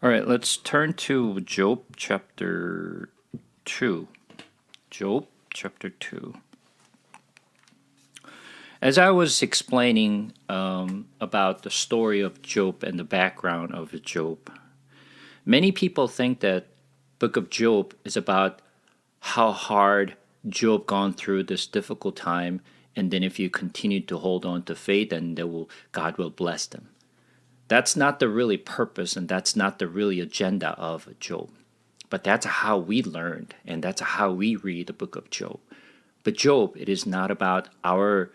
All right, let's turn to Job chapter 2. Job chapter 2. As I was explaining about the story of Job and the background of Job, many people think that book of Job is about how hard Job gone through this difficult time, and then if you continue to hold on to faith, then God will bless them. That's not the really purpose, and that's not the really agenda of Job. But that's how we learned, and that's how we read the book of Job. But Job, it is not about our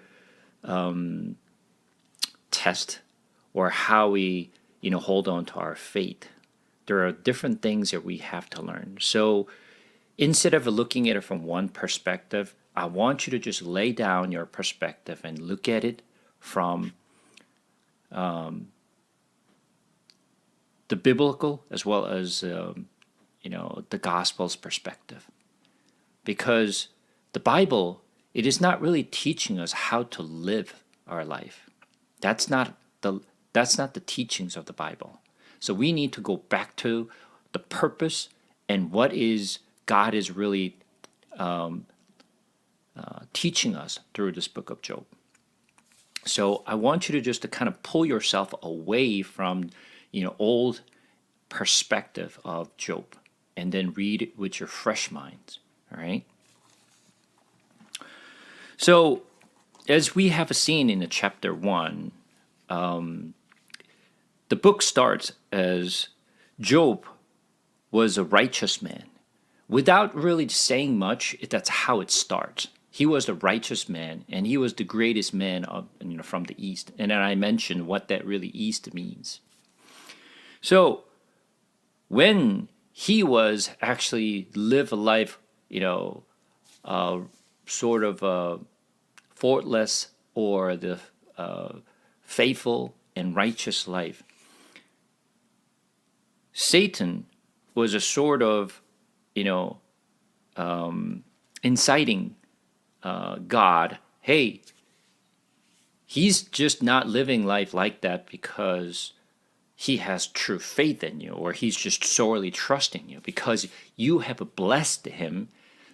test or how we, hold on to our faith. There are different things that we have to learn. So instead of looking at it from one perspective, I want you to just lay down your perspective and look at it from the biblical as well as the gospel's perspective, because the Bible, it is not really teaching us how to live our life. That's not the teachings of the Bible. So we need to go back to the purpose and what is God is really teaching us through this book of Job. So I want you to just to kind of pull yourself away from old perspective of Job and then read it with your fresh minds. All right. So as we have seen in the chapter 1, the book starts as Job was a righteous man. Without really saying much, that's how it starts. He was a righteous man, and he was the greatest man from the East. And then I mentioned what that really East means. So when he was actually live a life, sort of faultless or the faithful and righteous life, Satan was a sort of, inciting God, hey, he's just not living life like that because he has true faith in you, or he's just sorely trusting you because you have blessed him.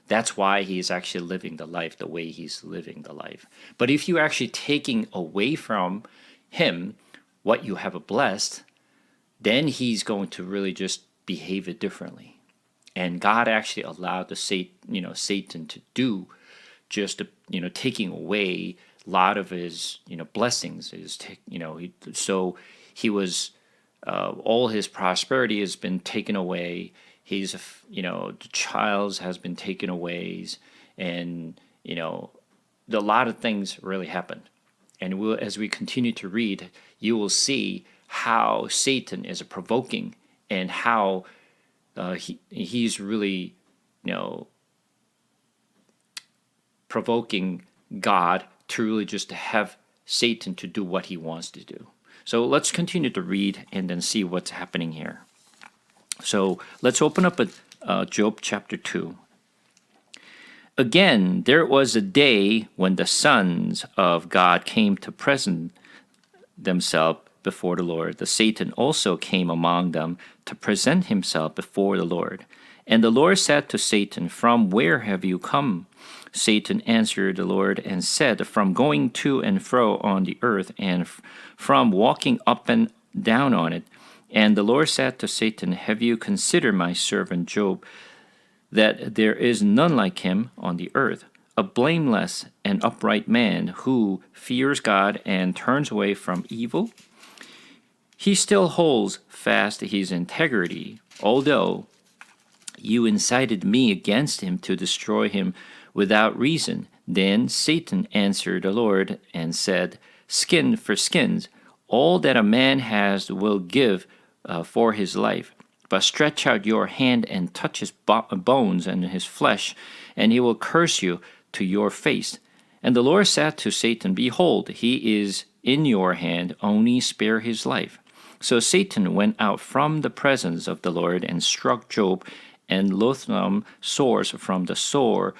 That's why he's actually living the life the way he's living the life. But if you're actually taking away from him what you have blessed, then he's going to really just behave it differently. And God actually allowed the Satan to do just taking away a lot of his blessings. So he was all his prosperity has been taken away. He's the child has been taken away, and a lot of things really happened. And as we continue to read, you will see how Satan is provoking and how he's really provoking God to really just have Satan to do what he wants to do. So let's continue to read and then see what's happening here. So let's open up at Job chapter 2. Again, there was a day when the sons of God came to present themselves before the Lord. The Satan also came among them to present himself before the Lord. And the Lord said to Satan, "From where have you come?" Satan answered the Lord and said, "From going to and fro on the earth, and from walking up and down on it." And the Lord said to Satan, "Have you considered my servant Job, that there is none like him on the earth, a blameless and upright man who fears God and turns away from evil? He still holds fast his integrity, although you incited me against him to destroy him without reason." Then Satan answered the Lord and said, "Skin for skins, all that a man has will give for his life. But stretch out your hand and touch his bones and his flesh, and he will curse you to your face." And the Lord said to Satan, "Behold, he is in your hand, only spare his life." So Satan went out from the presence of the Lord and struck Job and loathsome sores from the soles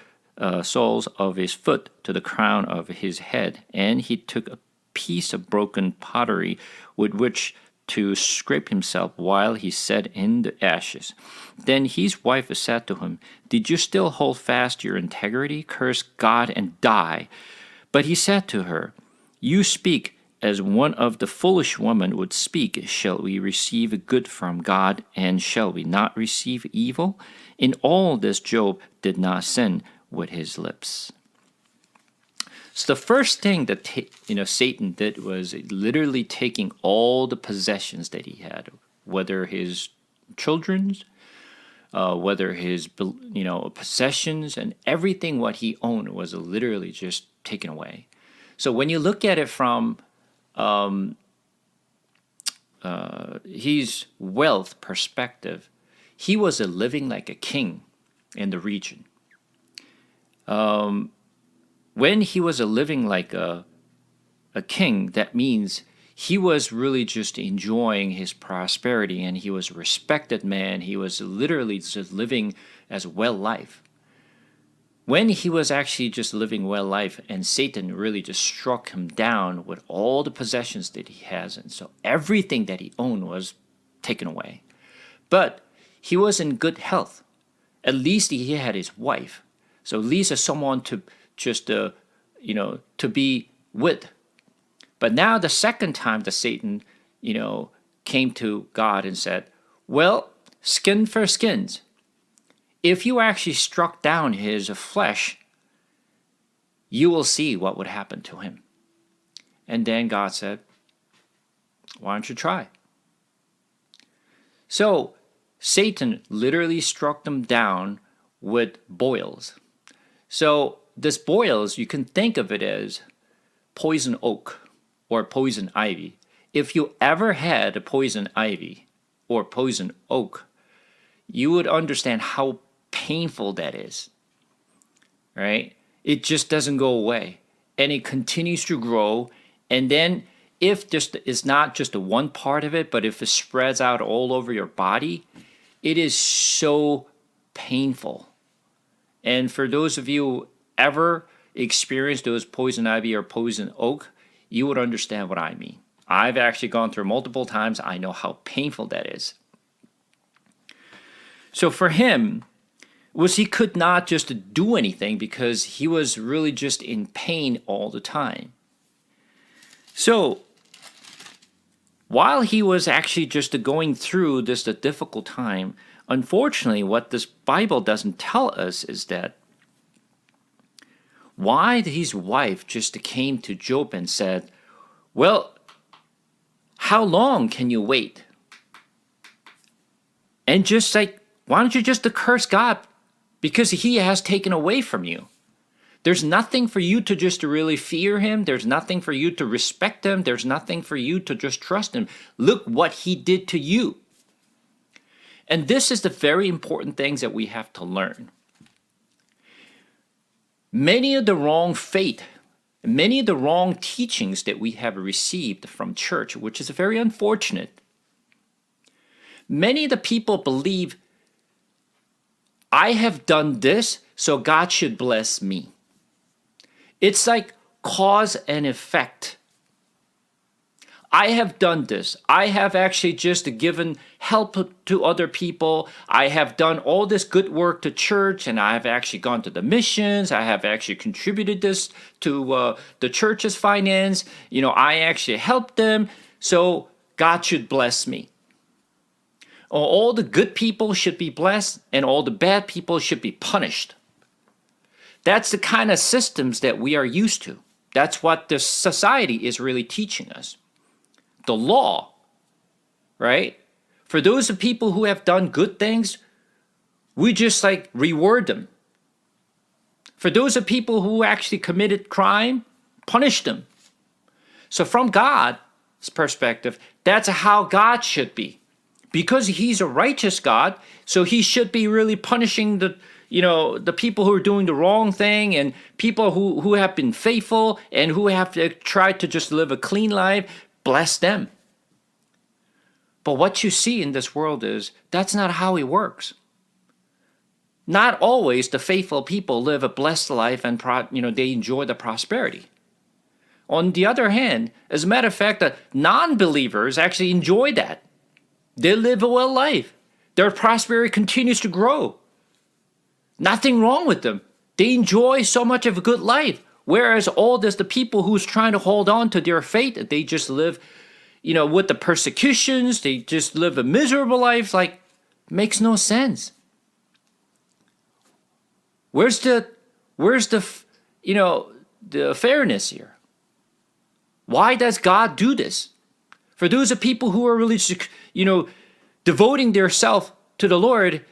of his foot to the crown of his head. And he took a piece of broken pottery with which to scrape himself while he sat in the ashes. Then his wife said to him, Did you still hold fast your integrity? Curse God and die. But he said to her, You speak as one of the foolish women would speak. Shall we receive good from God, and shall we not receive evil? In all this Job did not sin with his lips. So the first thing that Satan did was literally taking all the possessions that he had, whether his children's, whether his possessions, and everything what he owned was literally just taken away. So when you look at it from his wealth perspective, he was living like a king in the region. When he was living like a king, that means he was really just enjoying his prosperity, and he was a respected man. He was literally just living as well life. When he was actually just living well life, and Satan really just struck him down with all the possessions that he has, and so everything that he owned was taken away. But he was in good health. At least he had his wife. So at least as someone to just to be with. But now the second time that Satan came to God and said, well, skin for skins. If you actually struck down his flesh, you will see what would happen to him. And then God said, why don't you try? So Satan literally struck them down with boils. So this boils, you can think of it as poison oak or poison ivy. If you ever had a poison ivy or poison oak, you would understand how painful that is, right? It just doesn't go away, and it continues to grow. And then if it's not just the one part of it, but if it spreads out all over your body, it is so painful. And for those of you who ever experienced those poison ivy or poison oak, you would understand what I mean. I've actually gone through multiple times. I know how painful that is. So for him, he could not just do anything because he was really just in pain all the time. So while he was actually just going through this difficult time, unfortunately, what this Bible doesn't tell us is that why his wife just came to Job and said, well, how long can you wait? And just like, why don't you just curse God? Because he has taken away from you. There's nothing for you to just really fear him. There's nothing for you to respect him. There's nothing for you to just trust him. Look what he did to you. And this is the very important things that we have to learn. Many of the wrong faith, many of the wrong teachings that we have received from church, which is very unfortunate. Many of the people believe, I have done this, so God should bless me. It's like cause and effect. I have done this. I have actually just given help to other people. I have done all this good work to church, and I have actually gone to the missions. I have actually contributed this to the church's finance. I actually helped them, so God should bless me. All the good people should be blessed, and all the bad people should be punished. That's the kind of systems that we are used to. That's what the society is really teaching us. The law, right? For those of people who have done good things, we just reward them. For those of people who actually committed crime, punish them. So from God's perspective, that's how God should be. Because he's a righteous God, so he should be really punishing the people who are doing the wrong thing, and people who have been faithful and who have tried to just live a clean life, bless them. But what you see in this world is that's not how it works. Not always the faithful people live a blessed life and they enjoy the prosperity. On the other hand, as a matter of fact, the non-believers actually enjoy that. They live a well life. Their prosperity continues to grow. Nothing wrong with them. They enjoy so much of a good life. Whereas all this, the people who's trying to hold on to their faith, they just live, with the persecutions, they just live a miserable life, like, makes no sense. Where's the fairness here? Why does God do this? For those of people who are really, devoting themselves to the Lord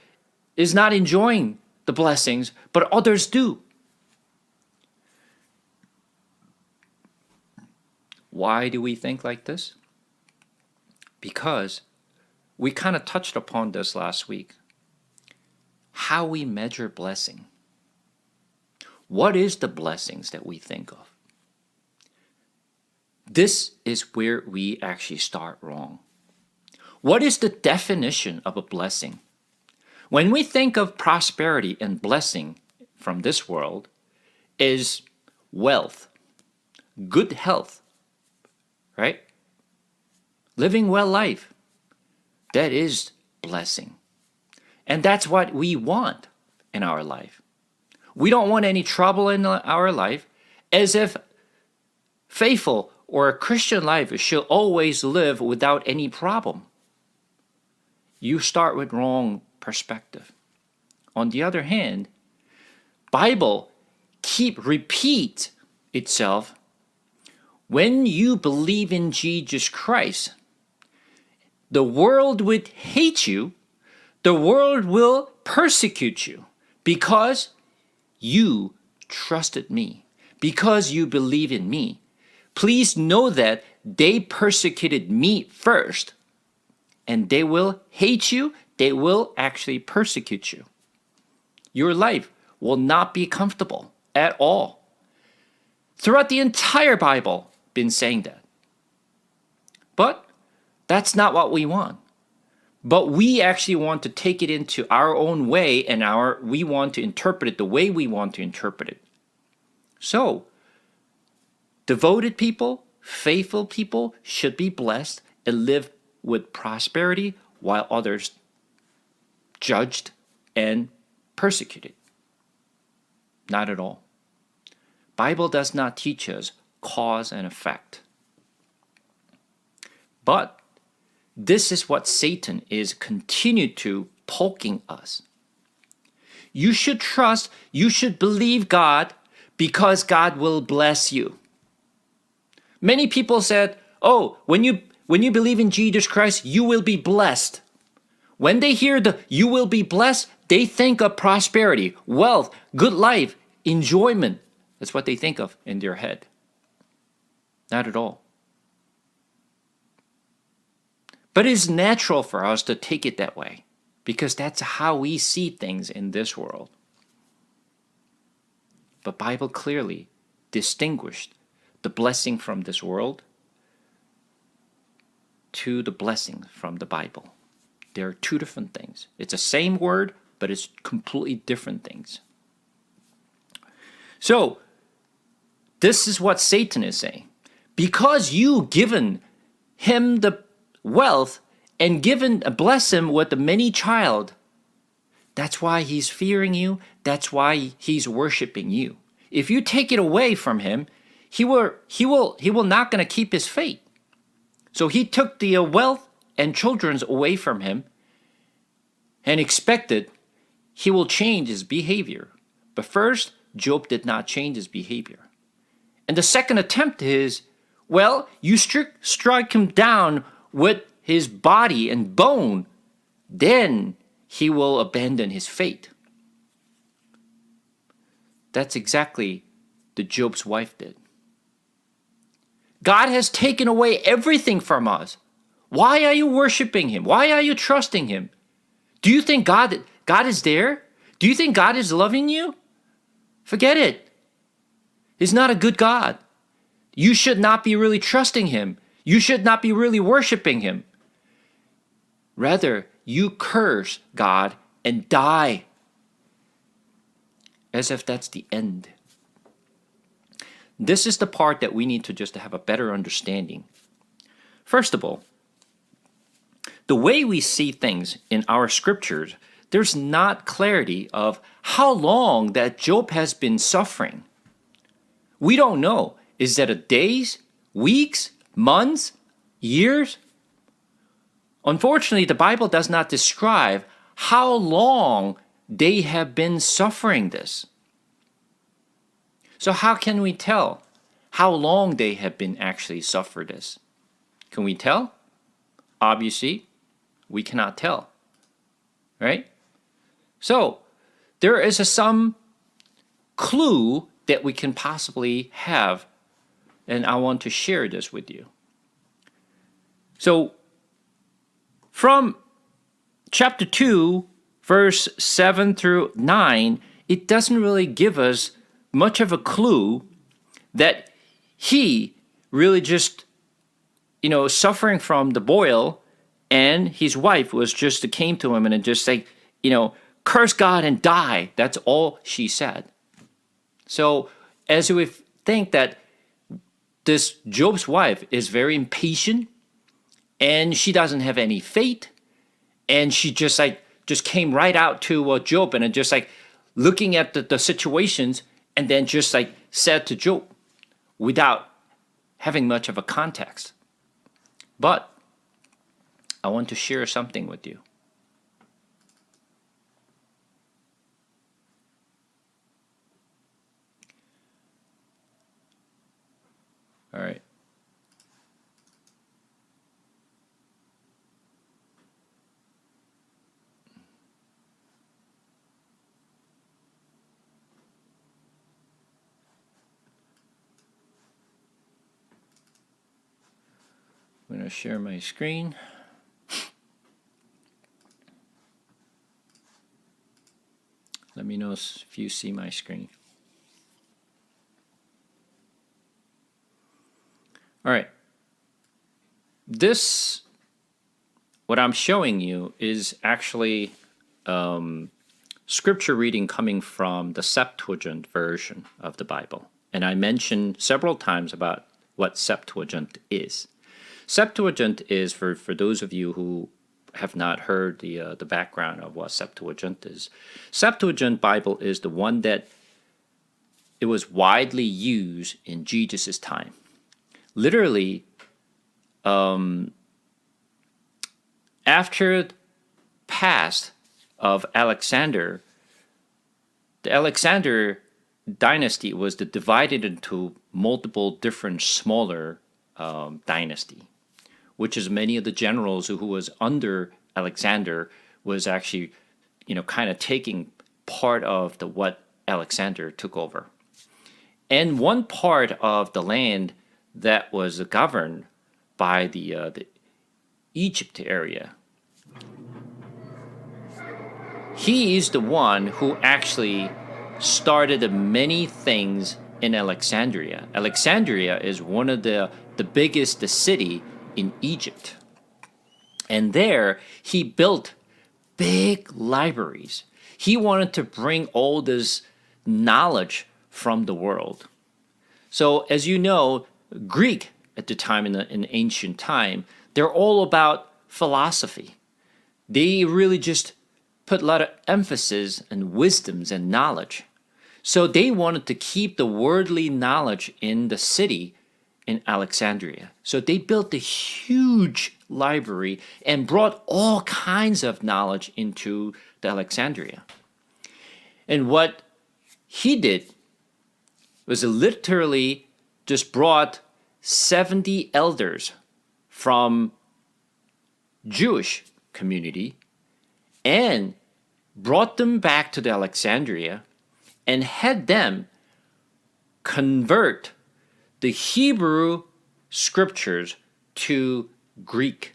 is not enjoying the blessings, but others do. Why do we think like this? Because we kind of touched upon this last week. How we measure blessing. What is the blessings that we think of? This is where we actually start wrong. What is the definition of a blessing? When we think of prosperity and blessing from this world, is wealth, good health, right? Living well life. That is blessing. And that's what we want in our life. We don't want any trouble in our life, as if faithful or a Christian life should always live without any problem. You start with wrong perspective. On the other hand, Bible repeat itself. When you believe in Jesus Christ, the world would hate you, the world will persecute you because you trusted me, because you believe in me. Please know that they persecuted me first, and they will hate you, they will actually persecute you. Your life will not be comfortable at all. Throughout the entire Bible, been saying that. But that's not what we want. But we actually want to take it into our own way, and we want to interpret it the way we want to interpret it. So, devoted people, faithful people should be blessed and live with prosperity, while others judged and persecuted. Not at all. Bible does not teach us cause and effect. But this is what Satan is continued to poking us. You should trust, you should believe God because God will bless you. Many people said, oh, when you believe in Jesus Christ, you will be blessed. When they hear the you will be blessed, they think of prosperity, wealth, good life, enjoyment. That's what they think of in their head. Not at all. But it's natural for us to take it that way because that's how we see things in this world. But Bible clearly distinguished the blessing from this world to the blessing from the Bible. There are two different things. It's the same word, but it's completely different things. So, this is what Satan is saying. Because you given him the wealth and bless him with a many child, that's why he's fearing you. That's why he's worshiping you. If you take it away from him, he will not going to keep his faith. So he took the wealth and children's away from him and expected he will change his behavior. But first, Job did not change his behavior. And the second attempt is, well, you strike him down with his body and bone, then he will abandon his fate. That's exactly what Job's wife did. God has taken away everything from us. Why are you worshiping him? Why are you trusting him? Do you think God is there? Do you think God is loving you? Forget it. He's not a good God. You should not be really trusting him. You should not be really worshiping him. Rather, you curse God and die. As if that's the end. this is the part that we need to just have a better understanding. First of all, the way we see things in our scriptures, there's not clarity of how long that Job has been suffering. We don't know. Is that a days, weeks, months, years? Unfortunately, the Bible does not describe how long they have been suffering this. So how can we tell how long they have been actually suffered this? Can we tell? Obviously, we cannot tell, right? So there is some clue that we can possibly have, and I want to share this with you. So from chapter 2, verse 7 through 9, it doesn't really give us much of a clue that he really just, suffering from the boil, and his wife was just came to him and just like, curse God and die. That's all she said. So as we think that this Job's wife is very impatient and she doesn't have any faith, and she just came right out to Job and just like looking at the situations, and then just like said to Job without having much of a context. But I want to share something with you. All right. I'm going to share my screen. Let me know if you see my screen. All right. This, what I'm showing you, is actually scripture reading coming from the Septuagint version of the Bible. And I mentioned several times about what Septuagint is. Septuagint is, for those of you who have not heard the background of what Septuagint is. Septuagint Bible is the one that it was widely used in Jesus' time. Literally, after the past of Alexander, the Alexander dynasty was divided into multiple different smaller dynasty, which is many of the generals who was under Alexander was actually, kind of taking part of what Alexander took over. And one part of the land that was governed by the Egypt area, he is the one who actually started many things in Alexandria. Alexandria is one of the biggest city in Egypt. And there he built big libraries. He wanted to bring all this knowledge from the world. So as you know, Greek at the time in ancient time, they're all about philosophy. They really just put a lot of emphasis and wisdoms and knowledge. So they wanted to keep the worldly knowledge in the city in Alexandria. So they built a huge library and brought all kinds of knowledge into the Alexandria. And what he did was literally just brought 70 elders from Jewish community and brought them back to the Alexandria and had them convert the Hebrew scriptures to Greek.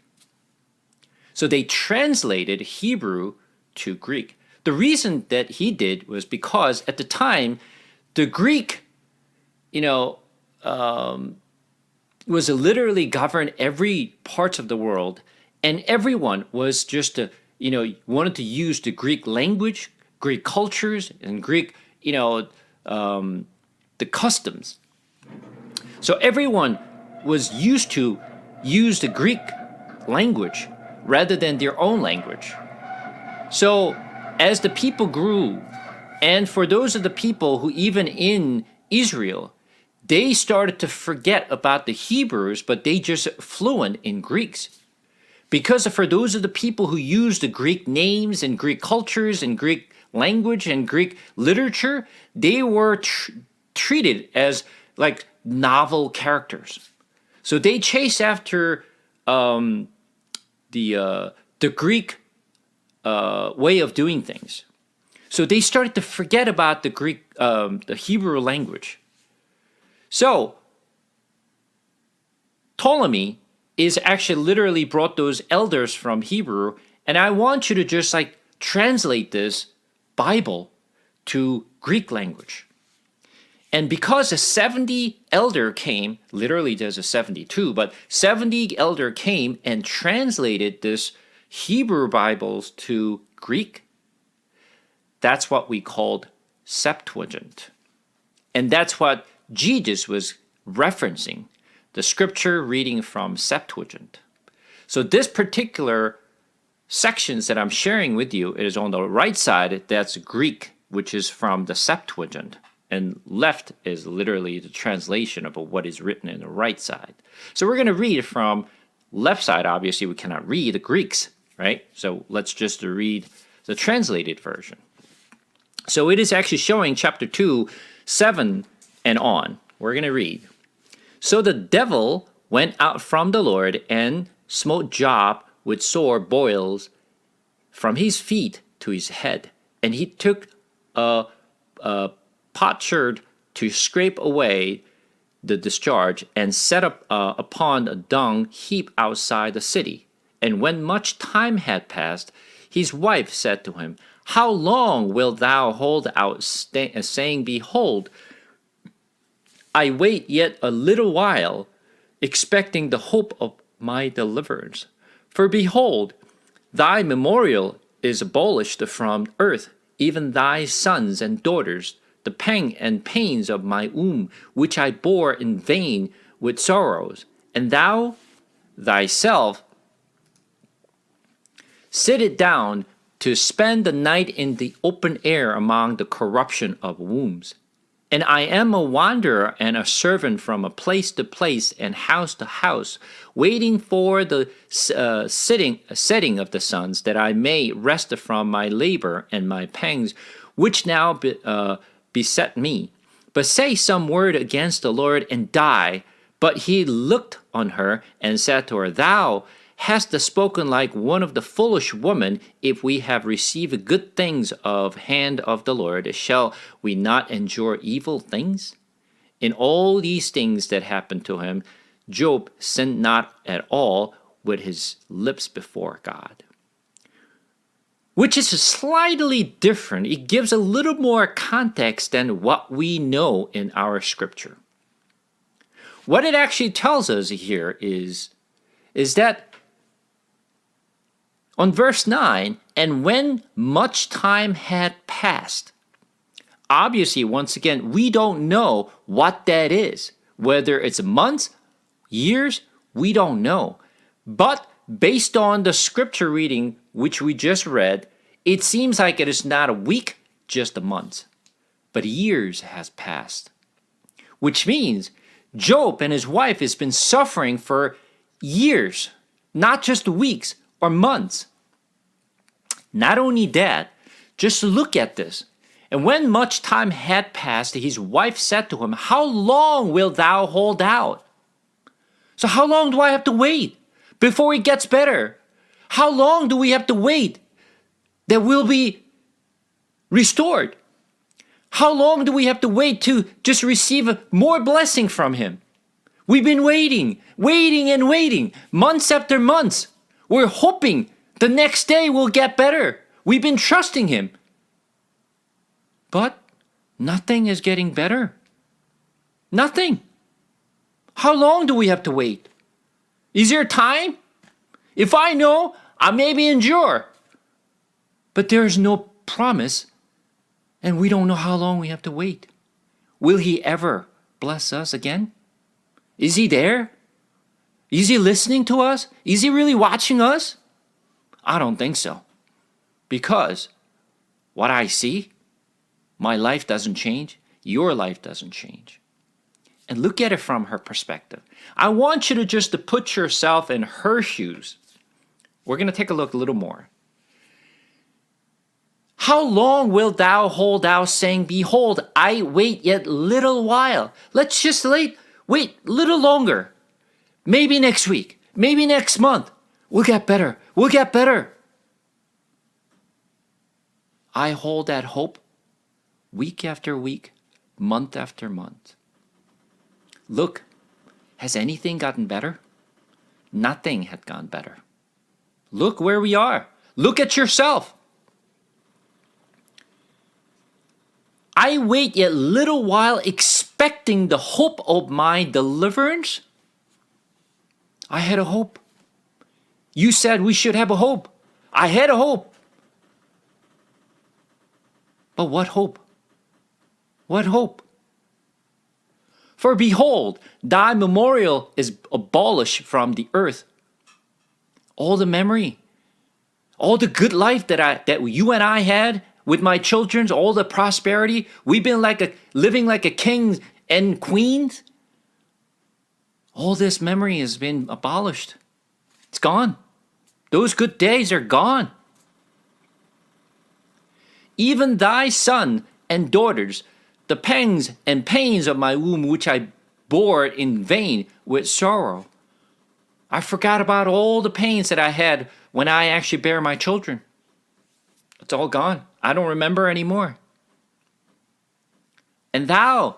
So they translated Hebrew to Greek. The reason that he did was because at the time, the Greek, was literally governed every part of the world, and everyone was just wanted to use the Greek language, Greek cultures, and Greek, the customs. So everyone was used to use the Greek language rather than their own language. So as the people grew, and for those of the people who even in Israel, they started to forget about the Hebrews, but they just fluent in Greeks. Because for those of the people who use the Greek names and Greek cultures and Greek language and Greek literature, they were treated as like novel characters. So they chase after the Greek way of doing things. So they started to forget about the Greek, the Hebrew language. So Ptolemy is actually literally brought those elders from Hebrew, and I want you to just like translate this Bible to Greek language. And because a 70 elder came, literally there's a 72, but 70 elder came and translated this Hebrew Bibles to Greek, that's what we called Septuagint. And that's what Jesus was referencing, the scripture reading from Septuagint. So this particular sections that I'm sharing with you is on the right side, that's Greek, which is from the Septuagint. And left is literally the translation of what is written in the right side. So we're going to read from left side. Obviously, we cannot read the Greeks, right? So let's just read the translated version. So it is actually showing chapter 2, 7 and on. We're going to read. So the devil went out from the Lord and smote Job with sore boils from his feet to his head. And he took a potsherd to scrape away the discharge and set up upon a dung heap outside the city. And when much time had passed, his wife said to him, How long wilt thou hold out, saying, Behold, I wait yet a little while, expecting the hope of my deliverance. For behold, thy memorial is abolished from earth, even thy sons and daughters, the pang and pains of my womb, which I bore in vain with sorrows. And thou thyself sittest down to spend the night in the open air among the corruption of wombs. And I am a wanderer and a servant from a place to place and house to house, waiting for the setting of the suns, that I may rest from my labor and my pangs, which now beset me. But say some word against the Lord and die. But he looked on her and said to her, Thou hast spoken like one of the foolish women. If we have received good things of hand of the Lord, shall we not endure evil things? In all these things that happened to him, Job sinned not at all with his lips before God. Which is slightly different. It gives a little more context than what we know in our scripture. What it actually tells us here is that on verse 9, and when much time had passed, obviously, once again, we don't know what that is. Whether it's months, years, we don't know. But based on the scripture reading, which we just read, it seems like it is not a week, just a month. But years has passed. Which means Job and his wife has been suffering for years, not just weeks or months. Not only that, just look at this. And when much time had passed, his wife said to him, How long wilt thou hold out? So how long do I have to wait before it gets better? How long do we have to wait that we'll be restored? How long do we have to wait to just receive more blessing from him? We've been waiting and waiting, months after months. We're hoping the next day will get better. We've been trusting him. But nothing is getting better. Nothing. How long do we have to wait? Is there time? If I know, I maybe endure. But there is no promise, and we don't know how long we have to wait. Will he ever bless us again? Is he there? Is he listening to us? Is he really watching us? I don't think so. Because what I see, my life doesn't change. Your life doesn't change. And look at it from her perspective. I want you to just to put yourself in her shoes. We're going to take a look a little more. How long wilt thou hold out, saying, Behold, I wait yet little while? Let's just wait little longer. Maybe next week. Maybe next month. We'll get better. We'll get better. I hold that hope week after week, month after month. Look, has anything gotten better? Nothing had gone better. Look where we are. Look at yourself. I wait yet little while, expecting the hope of my deliverance. I had a hope. You said we should have a hope. I had a hope. But what hope? What hope? For behold, thy memorial is abolished from the earth. All the memory, all the good life that you and I had with my children, all the prosperity, we've been living like a king and queens. All this memory has been abolished. It's gone. Those good days are gone. Even thy son and daughters, the pangs and pains of my womb, which I bore in vain with sorrow. I forgot about all the pains that I had when I actually bare my children. It's all gone. I don't remember anymore. And thou,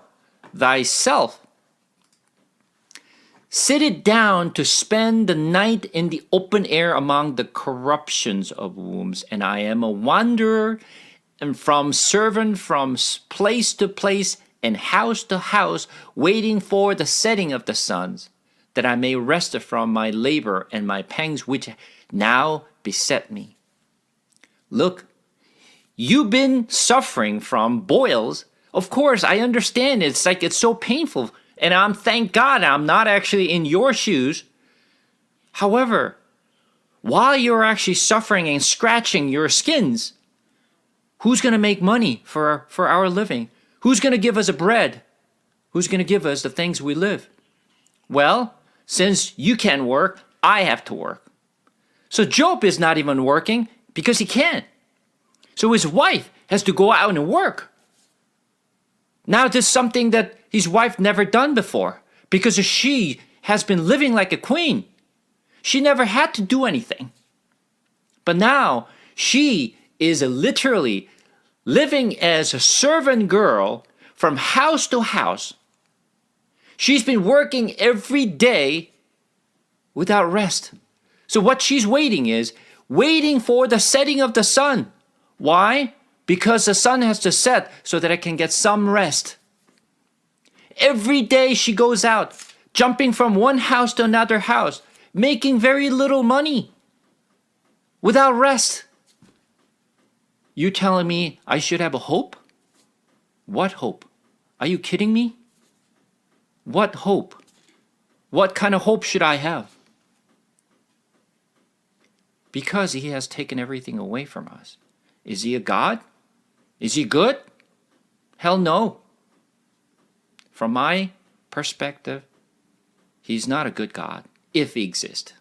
thyself, sittest down to spend the night in the open air among the corruptions of wombs, and I am a wanderer, and from servant from place to place and house to house, waiting for the setting of the suns, that I may rest from my labor and my pangs which now beset me. Look, you've been suffering from boils. Of course, I understand it's so painful, and thank God I'm not actually in your shoes. However, while you're actually suffering and scratching your skins, who's going to make money for our living? Who's going to give us a bread? Who's going to give us the things we live? Well, since you can't work, I have to work. So Job is not even working because he can't. So his wife has to go out and work. Now this is something that his wife never done before because she has been living like a queen. She never had to do anything. But now she is literally living as a servant girl from house to house. She's been working every day without rest. So what she's waiting for the setting of the sun. Why? Because the sun has to set so that I can get some rest. Every day she goes out, jumping from one house to another house, making very little money without rest. You telling me I should have a hope? What hope? Are you kidding me? What hope? What kind of hope should I have? Because he has taken everything away from us. Is he a God? Is he good? Hell no. From my perspective, he's not a good God, if he exists.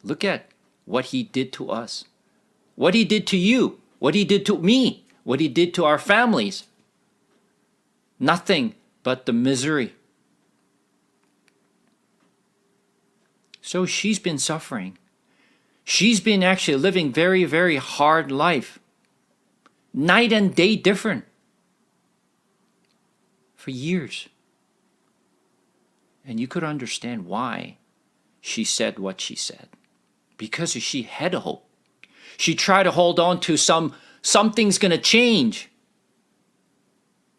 Look at what he did to us. What he did to you, what he did to me, what he did to our families. Nothing but the misery. So she's been suffering. She's been actually living very, very hard life. Night and day different. For years. And you could understand why she said what she said. Because she had a hope. She tried to hold on to something's going to change.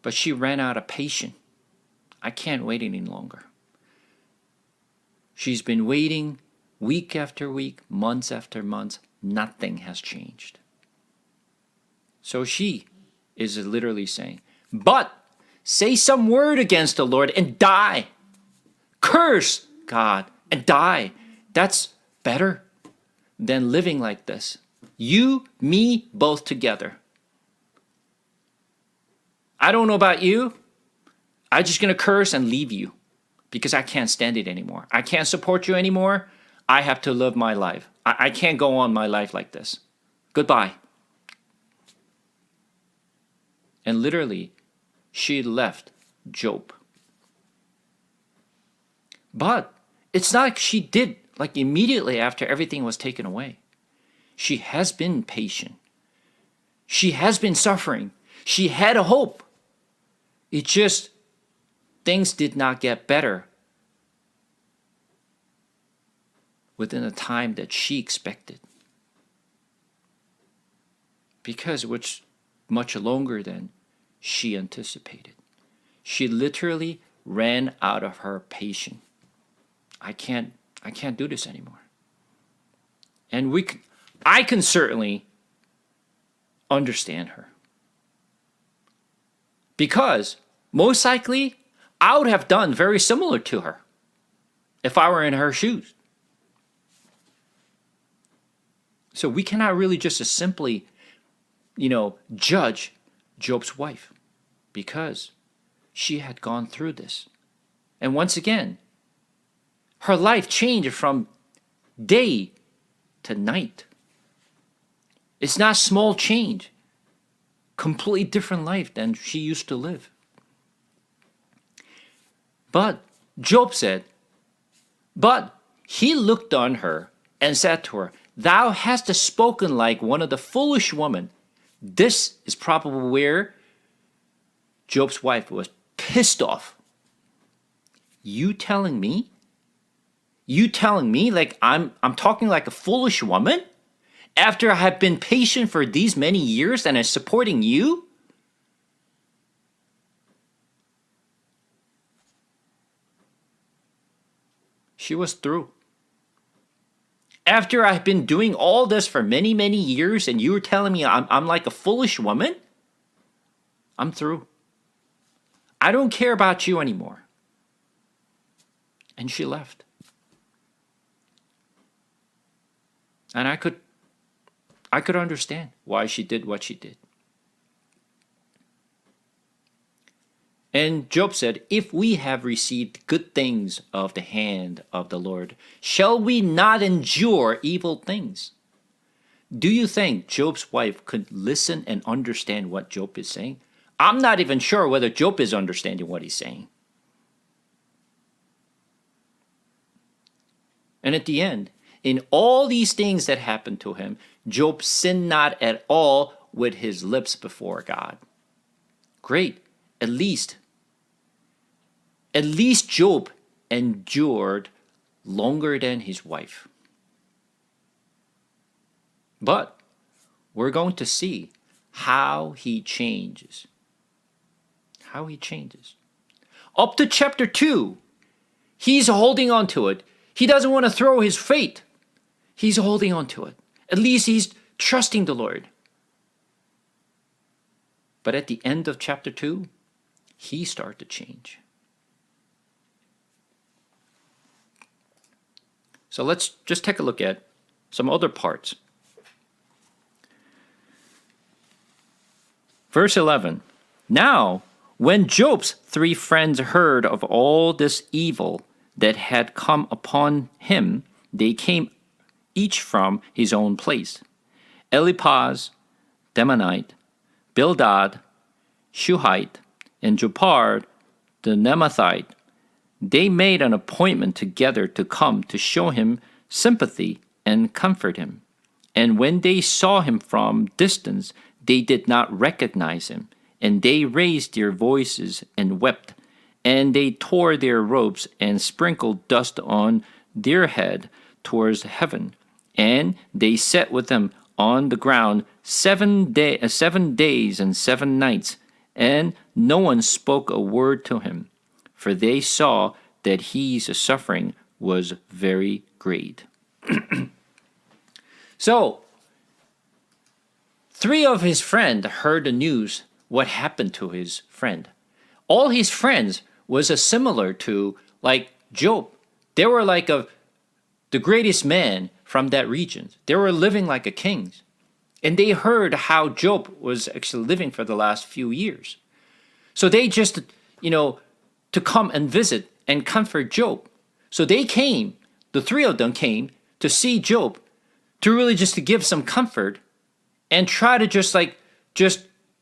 But she ran out of patience. I can't wait any longer. She's been waiting week after week, months after months. Nothing has changed. So she is literally saying, but say some word against the Lord and die. Curse God and die. That's better than living like this. You, me, both together. I don't know about you. I'm just going to curse and leave you because I can't stand it anymore. I can't support you anymore. I have to live my life. I can't go on my life like this. Goodbye. And literally, she left Job. But it's not like she did like immediately after everything was taken away. She has been patient. She has been suffering. She had a hope. It just, things did not get better within the time that she expected. Because it was much longer than she anticipated. She literally ran out of her patience. I can't do this anymore. And I can certainly understand her. Because most likely I would have done very similar to her if I were in her shoes. So we cannot really just as simply, judge Job's wife because she had gone through this. And once again, her life changed from day to night. It's not small change. Completely different life than she used to live. But Job said, but he looked on her and said to her, thou hast spoken like one of the foolish women. This is probably where Job's wife was pissed off. You telling me like I'm talking like a foolish woman? After I have been patient for these many years and I'm supporting you? She was through. After I've been doing all this for many, many years and you were telling me I'm like a foolish woman? I'm through. I don't care about you anymore. And she left. And I could understand why she did what she did. And Job said, if we have received good things of the hand of the Lord, shall we not endure evil things? Do you think Job's wife could listen and understand what Job is saying? I'm not even sure whether Job is understanding what he's saying. And at the end, in all these things that happened to him, Job sinned not at all with his lips before God. Great. At least Job endured longer than his wife. But we're going to see how he changes. How he changes. Up to chapter 2, he's holding on to it. He doesn't want to throw his fate. He's holding on to it. At least he's trusting the Lord. But at the end of chapter 2, he started to change. So let's just take a look at some other parts. Verse 11. Now, when Job's 3 friends heard of all this evil that had come upon him, they came each from his own place. Eliphaz, Temanite, Bildad, Shuhite, and Zophar, the Naamathite. They made an appointment together to come to show him sympathy and comfort him. And when they saw him from distance, they did not recognize him, and they raised their voices and wept, and they tore their robes and sprinkled dust on their head towards heaven. And they sat with him on the ground 7 days and 7 nights, and no one spoke a word to him, for they saw that his suffering was very great. So, 3 of his friends heard the news, what happened to his friend. all his friends was similar to like Job. They were like the greatest man from that region. They were living like a king. And they heard how Job was actually living for the last few years. So they just, to come and visit and comfort Job. So they came, the three of them came to see Job, to really just to give some comfort and try to just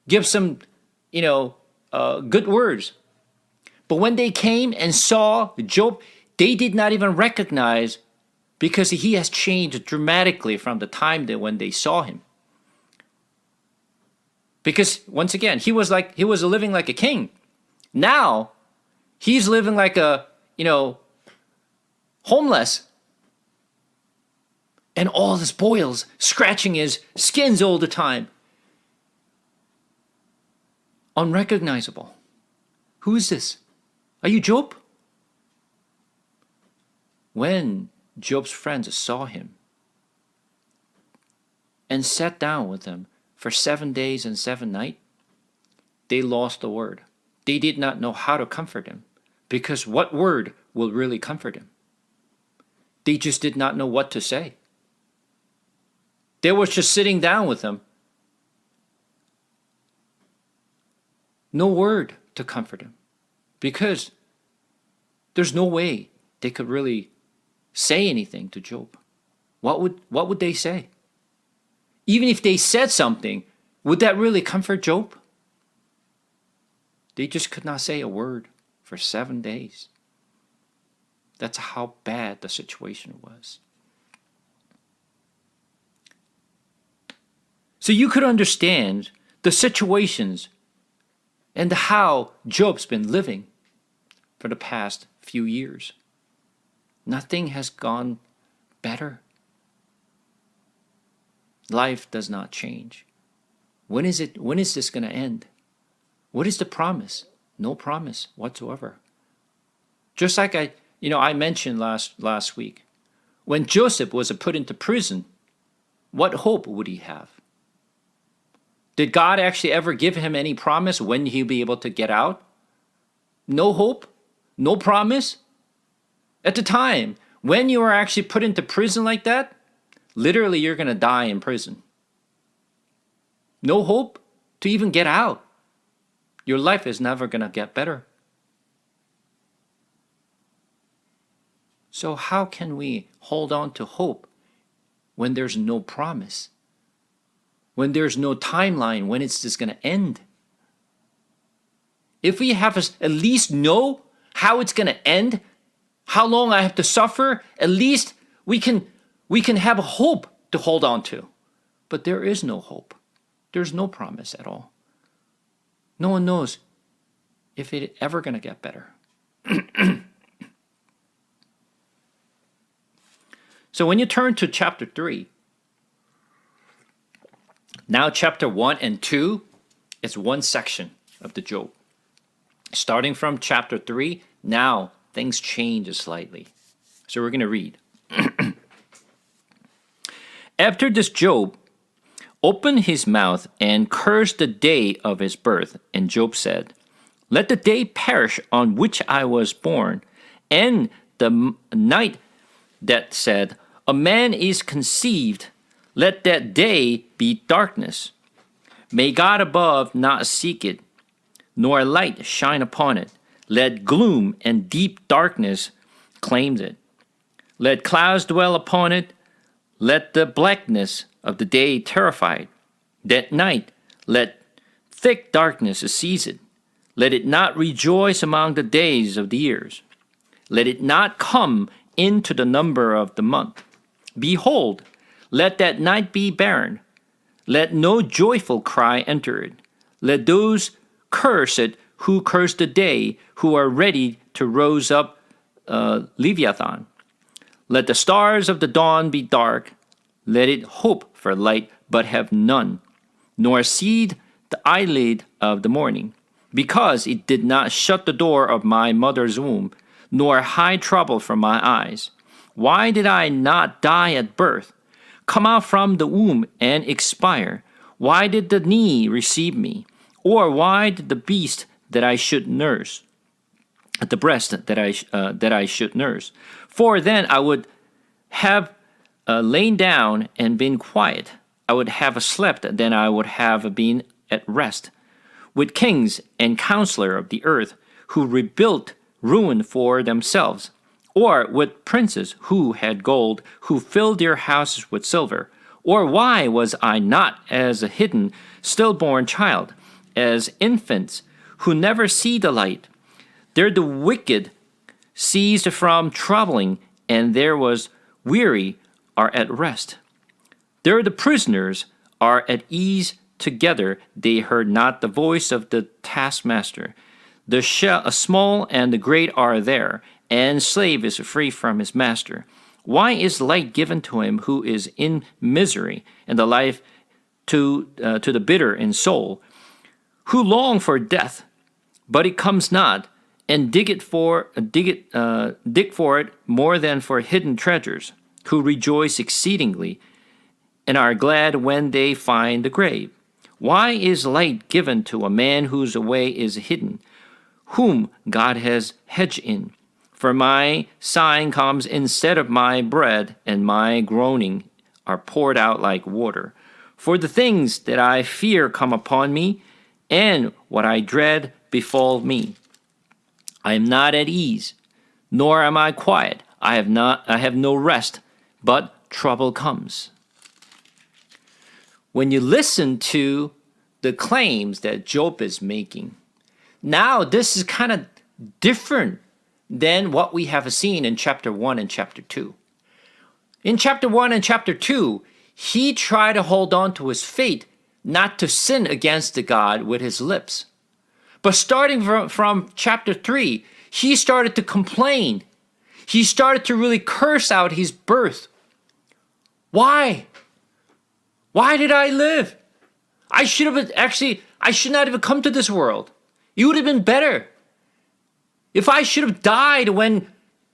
give some, good words. But when they came and saw Job, they did not even recognize, because he has changed dramatically from the time that when they saw him. Because once again, he was living like a king. Now, he's living like a, homeless. And all this boils, scratching his skins all the time. Unrecognizable. Who is this? Are you Job? When Job's friends saw him and sat down with him for 7 days and 7 nights, they lost the word. They did not know how to comfort him, because what word will really comfort him? They just did not know what to say. They were just sitting down with him. No word to comfort him, because there's no way they could really say anything to Job. What would they say? Even if they said something, would that really comfort Job? They just could not say a word for 7 days. That's how bad the situation was. So you could understand the situations and how Job's been living for the past few years. Nothing has gone better. Life does not change. When is this going to end? What is the promise? No promise whatsoever. Just like I mentioned last week, when Joseph was put into prison, what hope would he have? Did God actually ever give him any promise when he'll be able to get out? No hope? No promise? At the time, when you are actually put into prison like that, literally you're going to die in prison. No hope to even get out. Your life is never going to get better. So how can we hold on to hope when there's no promise? When there's no timeline, when it's just going to end? If we have at least know how it's going to end, how long I have to suffer, at least we can have a hope to hold on to. But there is no hope. There's no promise at all. No one knows if it's ever going to get better. So when you turn to chapter 3, now chapter 1 and 2 is one section of the Job. Starting from chapter 3, now things change slightly. So we're going to read. After this, Job opened his mouth and cursed the day of his birth. And Job said, "Let the day perish on which I was born, and the night that said, a man is conceived. Let that day be darkness. May God above not seek it, nor light shine upon it. Let gloom and deep darkness claim it. Let clouds dwell upon it. Let the blackness of the day terrify it. That night let thick darkness seize it. Let it not rejoice among the days of the years. Let it not come into the number of the month. Behold, let that night be barren. Let no joyful cry enter it. Let those curse it who curse the day, who are ready to rose up Leviathan. Let the stars of the dawn be dark. Let it hope for light, but have none, nor see the eyelid of the morning, because it did not shut the door of my mother's womb, nor hide trouble from my eyes. Why did I not die at birth, come out from the womb and expire? Why did the knee receive me? Or why did the beast that I should nurse, at the breast that I should nurse. For then I would have lain down and been quiet. I would have slept, then I would have been at rest. With kings and counselors of the earth, who rebuilt ruin for themselves, or with princes who had gold, who filled their houses with silver. Or why was I not as a hidden, stillborn child, as infants who never see the light? There the wicked ceased from troubling, and there was weary are at rest. There the prisoners are at ease together. They heard not the voice of the taskmaster. The small and the great are there, and slave is free from his master. Why is light given to him who is in misery, and the life to the bitter in soul, who long for death, but it comes not, and dig for it more than for hidden treasures, who rejoice exceedingly, and are glad when they find the grave? Why is light given to a man whose way is hidden, whom God has hedged in? For my sighing comes instead of my bread, and my groaning are poured out like water. For the things that I fear come upon me, and what I dread befall me. I am not at ease, nor am I quiet. I have no rest, but trouble comes. When you listen to the claims that Job is making, now this is kind of different than what we have seen in chapter 1 and chapter 2. In chapter 1 and chapter 2, he tried to hold on to his faith, not to sin against the God with his lips. But starting from chapter 3, he started to complain. He started to really curse out his birth. Why? Why did I live? I should not have come to this world. It would have been better if I should have died when,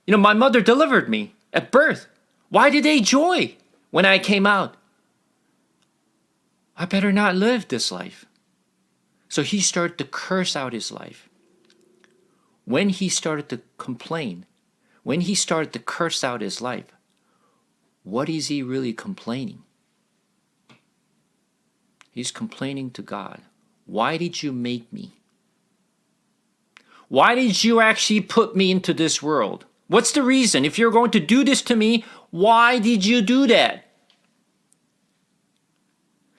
my mother delivered me at birth. Why did they joy when I came out? I better not live this life. So he started to curse out his life. When he started to complain, when he started to curse out his life, what is he really complaining? He's complaining to God. Why did you make me? Why did you actually put me into this world? What's the reason? If you're going to do this to me, why did you do that?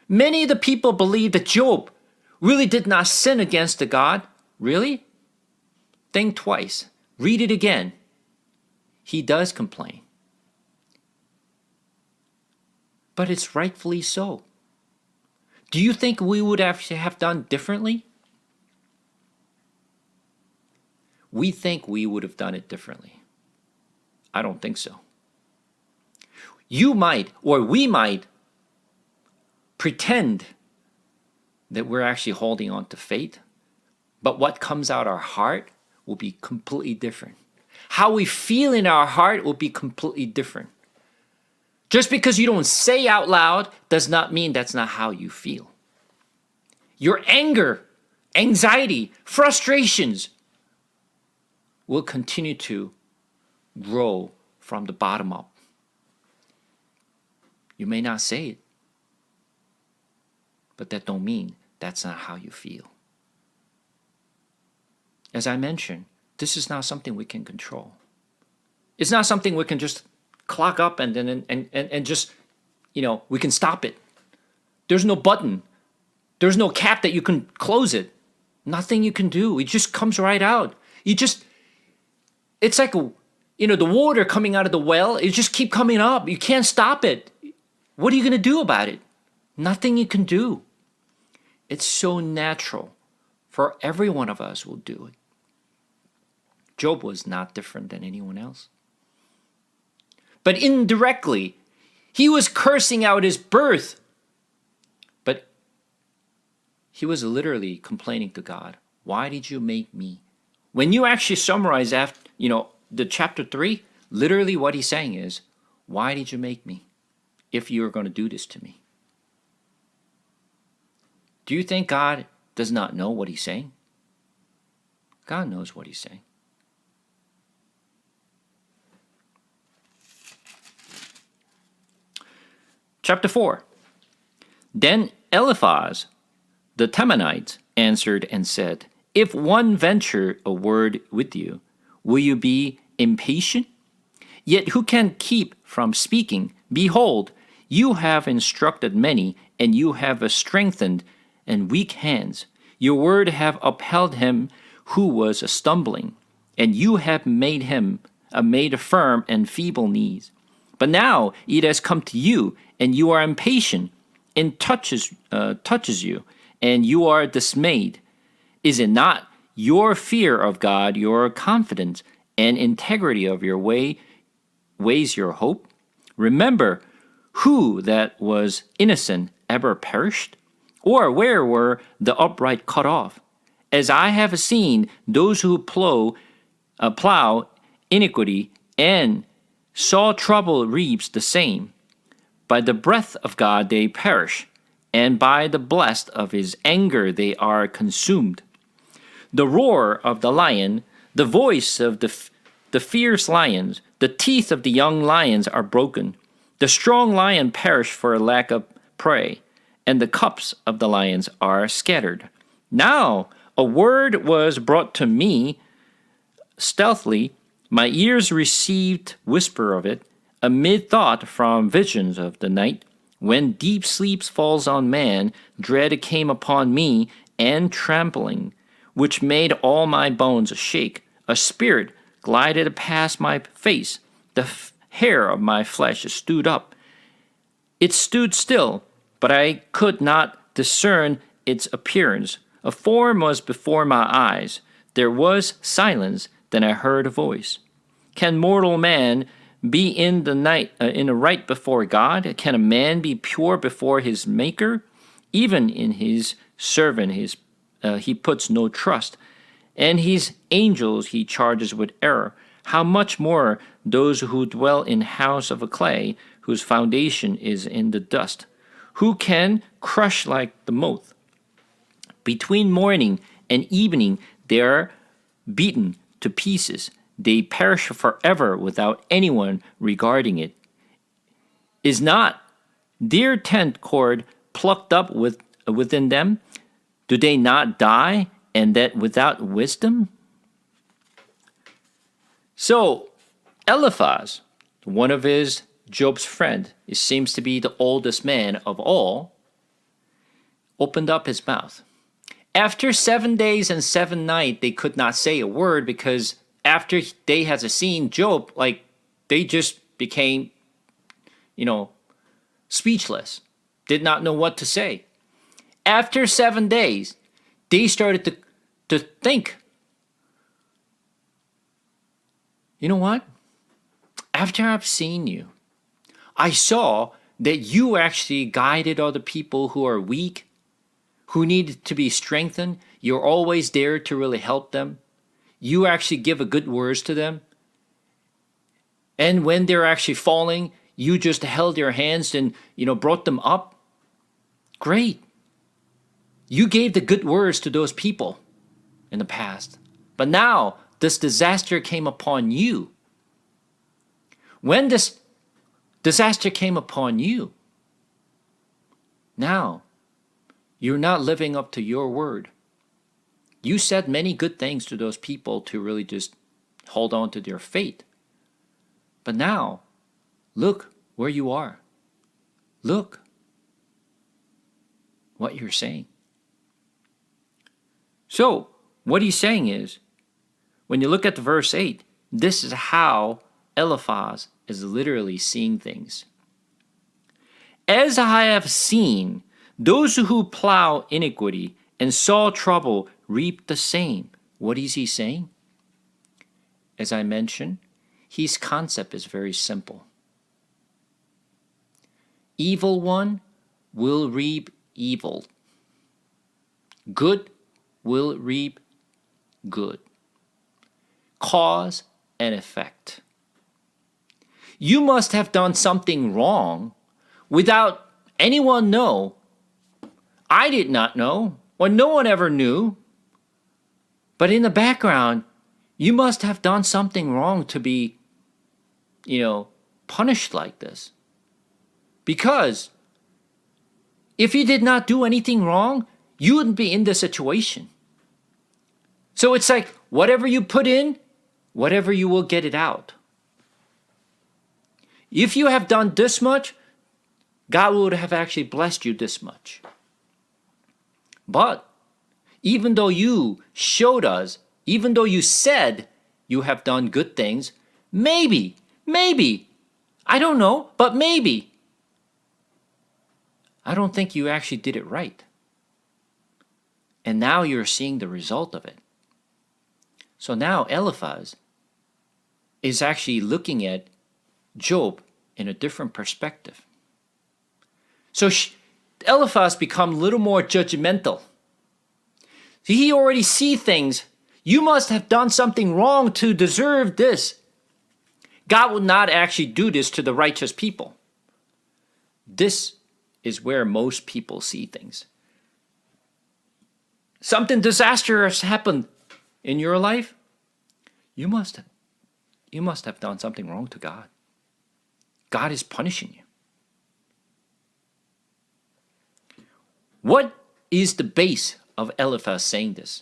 Many of the people believe that Job really did not sin against the God. Really? Think twice. Read it again. He does complain. But it's rightfully so. Do you think we would have done differently? We think we would have done it differently. I don't think so. You might, or we might, pretend that we're actually holding on to faith, but what comes out our heart will be completely different. How we feel in our heart will be completely different. Just because you don't say out loud does not mean that's not how you feel. Your anger, anxiety, frustrations will continue to grow from the bottom up. You may not say it, but that don't mean that's not how you feel. As I mentioned, this is not something we can control. It's not something we can just clock up and just, we can stop it. There's no button. There's no cap that you can close it. Nothing you can do. It just comes right out. It's like, the water coming out of the well. It just keep coming up. You can't stop it. What are you going to do about it? Nothing you can do. It's so natural for every one of us will do it. Job was not different than anyone else. But indirectly, he was cursing out his birth. But he was literally complaining to God. Why did you make me? When you actually summarize after, the chapter 3, literally what he's saying is, why did you make me if you were going to do this to me? Do you think God does not know what he's saying? God knows what he's saying. Chapter 4. Then Eliphaz the Temanite answered and said, If one venture a word with you, will you be impatient? Yet who can keep from speaking? Behold, you have instructed many, and you have strengthened and weak hands. Your word have upheld him who was stumbling, and you have made him made firm and feeble knees. But now it has come to you, and you are impatient, and touches you, and you are dismayed. Is it not your fear of God, your confidence, and integrity of your ways your hope? Remember, who that was innocent ever perished? Or where were the upright cut off? As I have seen those who plow iniquity and saw trouble reaps the same. By the breath of God they perish, and by the blast of his anger they are consumed. The roar of the lion, the voice of the fierce lions, the teeth of the young lions are broken. The strong lion perish for lack of prey, and the cups of the lions are scattered. Now a word was brought to me stealthily. My ears received whisper of it, amid thought from visions of the night. When deep sleep falls on man, dread came upon me, and trampling, which made all my bones shake. A spirit glided past my face. The hair of my flesh stood up. It stood still, but I could not discern its appearance. A form was before my eyes. There was silence. Then I heard a voice. Can mortal man be in the right before God? Can a man be pure before his Maker? Even in his servant he puts no trust, and his angels he charges with error. How much more those who dwell in house of clay, whose foundation is in the dust, who can crush like the moth. Between morning and evening they are beaten to pieces. They perish forever without anyone regarding it. Is not their tent cord plucked up within them? Do they not die, and that without wisdom? So Eliphaz, one of Job's friend, it seems to be the oldest man of all, opened up his mouth. After 7 days and 7 nights, they could not say a word, because after they had seen Job, they just became, speechless, did not know what to say. After 7 days, they started to think, you know what? After I've seen you, I saw that you actually guided other people who are weak, who need to be strengthened. You're always there to really help them. You actually give a good words to them. And when they're actually falling, you just held their hands and, brought them up. Great. You gave the good words to those people in the past. But now this disaster came upon you. When this disaster came upon you, now you're not living up to your word. You said many good things to those people to really just hold on to their faith. But now, look where you are. Look what you're saying. So, what he's saying is, when you look at the verse 8, this is how Eliphaz is literally seeing things. As I have seen, those who plow iniquity and sow trouble reap the same. What is he saying? As I mentioned, his concept is very simple. Evil one will reap evil. Good will reap good. Cause and effect. You must have done something wrong without anyone know. I did not know, or no one ever knew. But in the background, you must have done something wrong to be, punished like this. Because if you did not do anything wrong, you wouldn't be in this situation. So it's like whatever you put in, whatever you will get it out. If you have done this much, God would have actually blessed you this much. But even though you showed us, even though you said you have done good things, maybe, I don't know, but maybe, I don't think you actually did it right. And now you're seeing the result of it. So now Eliphaz is actually looking at Job in a different perspective. So Eliphaz become a little more judgmental. He already see things. You must have done something wrong to deserve this. God would not actually do this to the righteous people. This is where most people see things. Something disastrous happened in your life. You must have done something wrong to God. God is punishing you. What is the base of Eliphaz saying this?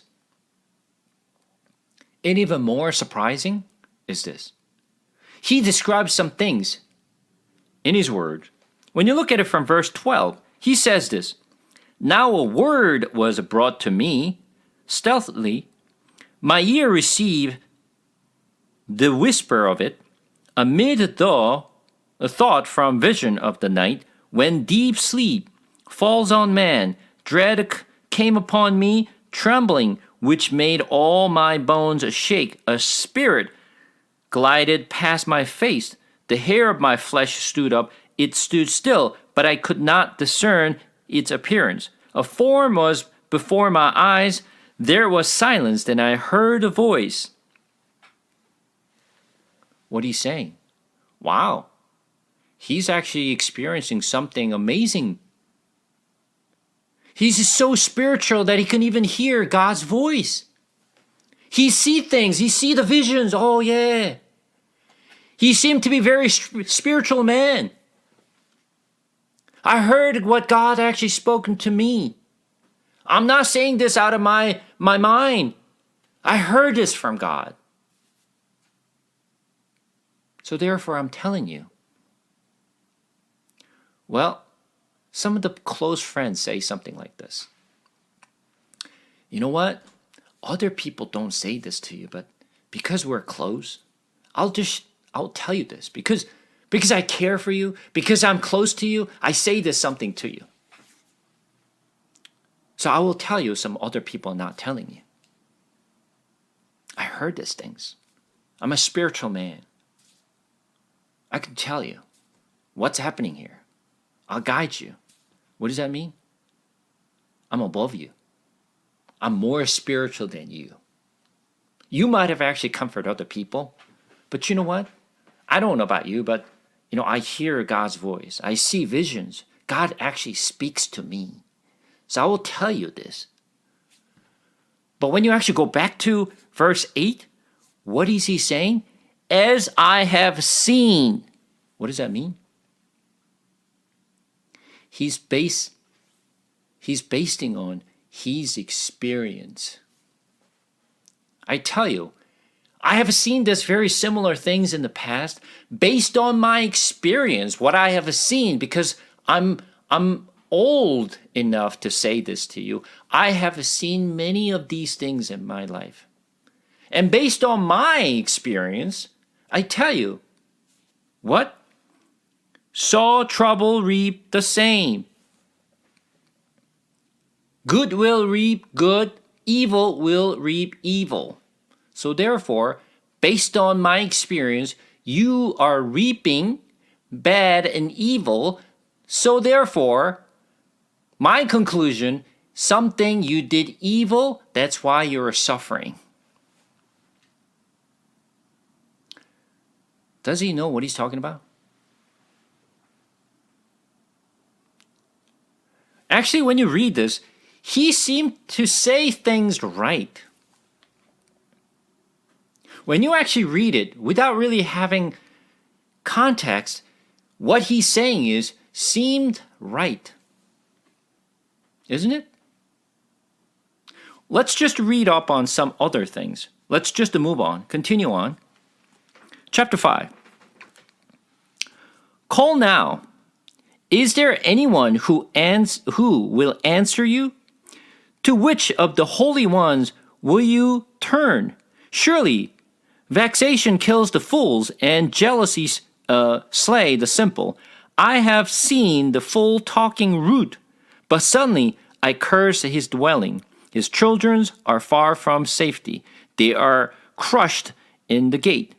And even more surprising is this. He describes some things in his word. When you look at it from verse 12, he says this, "Now a word was brought to me stealthily. My ear received the whisper of it, amid a thought from vision of the night, when deep sleep falls on man, dread came upon me, trembling, which made all my bones shake. A spirit glided past my face. The hair of my flesh stood up. It stood still, but I could not discern its appearance. A form was before my eyes. There was silence, and I heard a voice." What he's saying? Wow. He's actually experiencing something amazing. He's so spiritual that he can even hear God's voice. He sees things. He sees the visions. Oh, yeah. He seemed to be a very spiritual man. I heard what God actually spoken to me. I'm not saying this out of my mind. I heard this from God. So therefore, I'm telling you. Well, some of the close friends say something like this. You know what? Other people don't say this to you, but because we're close, I'll tell you this. Because I care for you, because I'm close to you, I say this something to you. So I will tell you some other people are not telling you. I heard these things. I'm a spiritual man. I can tell you what's happening here. I'll guide you. What does that mean? I'm above you. I'm more spiritual than you. You might have actually comforted other people, but you know what? I don't know about you, but I hear God's voice. I see visions. God actually speaks to me. So I will tell you this. But when you actually go back to verse 8, what is he saying? As I have seen. What does that mean? He's basing on his experience. I tell you, I have seen this very similar things in the past based on my experience, what I have seen, because I'm old enough to say this to you. I have seen many of these things in my life. And based on my experience, I tell you, what? Sow trouble, reap the same. Good will reap good, evil will reap evil. So therefore, based on my experience, you are reaping bad and evil. So therefore, my conclusion, something you did evil, that's why you're suffering. Does he know what he's talking about? Actually, when you read this, he seemed to say things right. when you actually read it without really having context, what he's saying is seemed right. Isn't it? Let's just read up on some other things. Let's just move on. Continue on. Chapter 5. Call now. Is there anyone who will answer you? To which of the holy ones will you turn? Surely, vexation kills the fools, and jealousy slay the simple. I have seen the fool talking rude, but suddenly I curse his dwelling. His children are far from safety. They are crushed in the gate,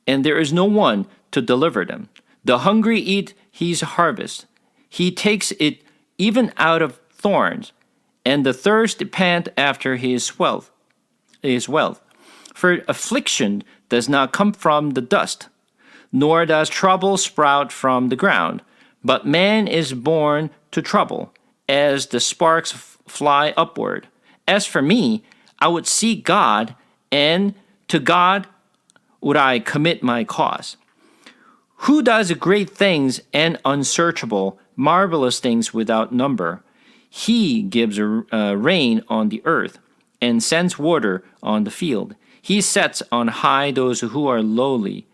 and there is no one to deliver them. The hungry eat his harvest. He takes it even out of thorns, and the thirsty pant after his wealth. For affliction does not come from the dust, nor does trouble sprout from the ground. But man is born to trouble, as the sparks fly upward. As for me, I would seek God, and to God would I commit my cause. Who does great things and unsearchable, marvelous things without number? He gives rain on the earth and sends water on the field. He sets on high those who are lowly,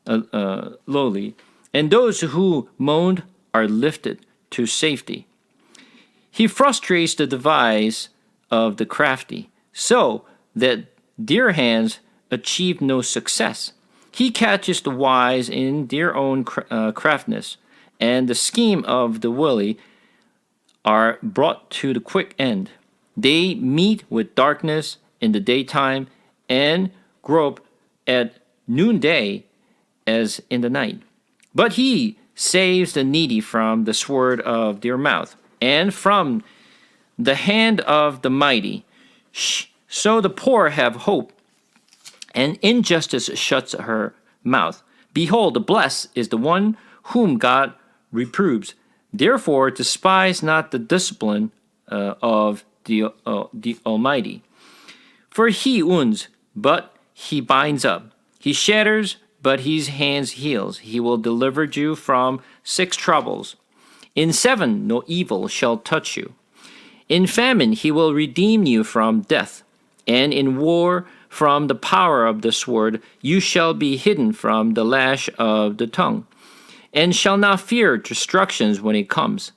and those who moaned are lifted to safety. He frustrates the device of the crafty, so that their hands achieve no success. He catches the wise in their own craftiness, and the scheme of the wily are brought to the quick end. They meet with darkness in the daytime and grope at noonday as in the night. But he saves the needy from the sword of their mouth, and from the hand of the mighty. So the poor have hope, and injustice shuts her mouth. Behold, blessed is the one whom God reproves. Therefore, despise not the discipline of the Almighty. For he wounds, but he binds up. He shatters, but his hands heals. He will deliver you from 6 troubles. In 7 no evil shall touch you. In famine he will redeem you from death, and in war from the power of the sword. You shall be hidden from the lash of the tongue, and shall not fear destructions when it comes.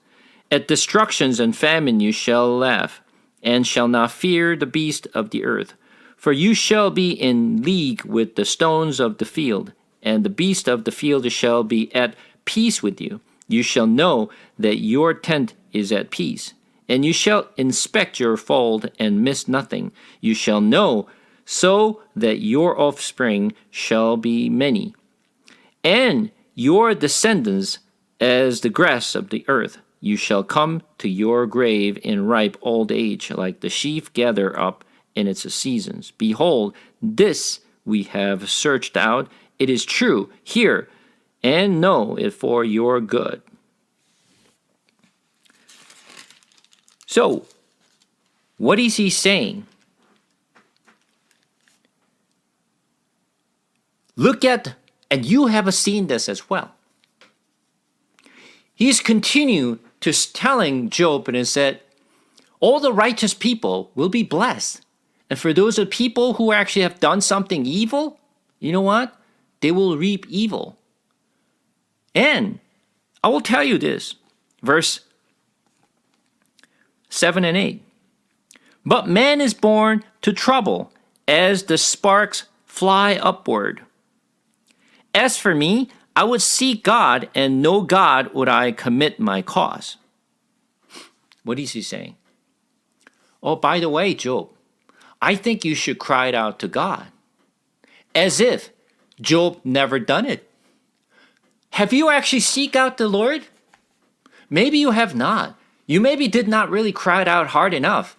At destructions and famine you shall laugh, and shall not fear the beast of the earth. For you shall be in league with the stones of the field, and the beast of the field shall be at peace with you. You shall know that your tent is at peace, and you shall inspect your fold and miss nothing. You shall know so that your offspring shall be many, and your descendants as the grass of the earth. You shall come to your grave in ripe old age, like the sheaf gather up in its seasons. Behold, this we have searched out. It is true. Hear and know it for your good. So, what is he saying? Look at, and you have seen this as well. He's continued to telling Job, and it said, all the righteous people will be blessed. And for those of people who actually have done something evil, you know what? They will reap evil. And I will tell you this, verse 7 and 8. But man is born to trouble, as the sparks fly upward. As for me, I would seek God, and no God would I commit my cause. What is he saying? Oh, by the way, Job, I think you should cry it out to God. As if Job never done it. Have you actually seek out the Lord? Maybe you have not. You maybe did not really cry it out hard enough.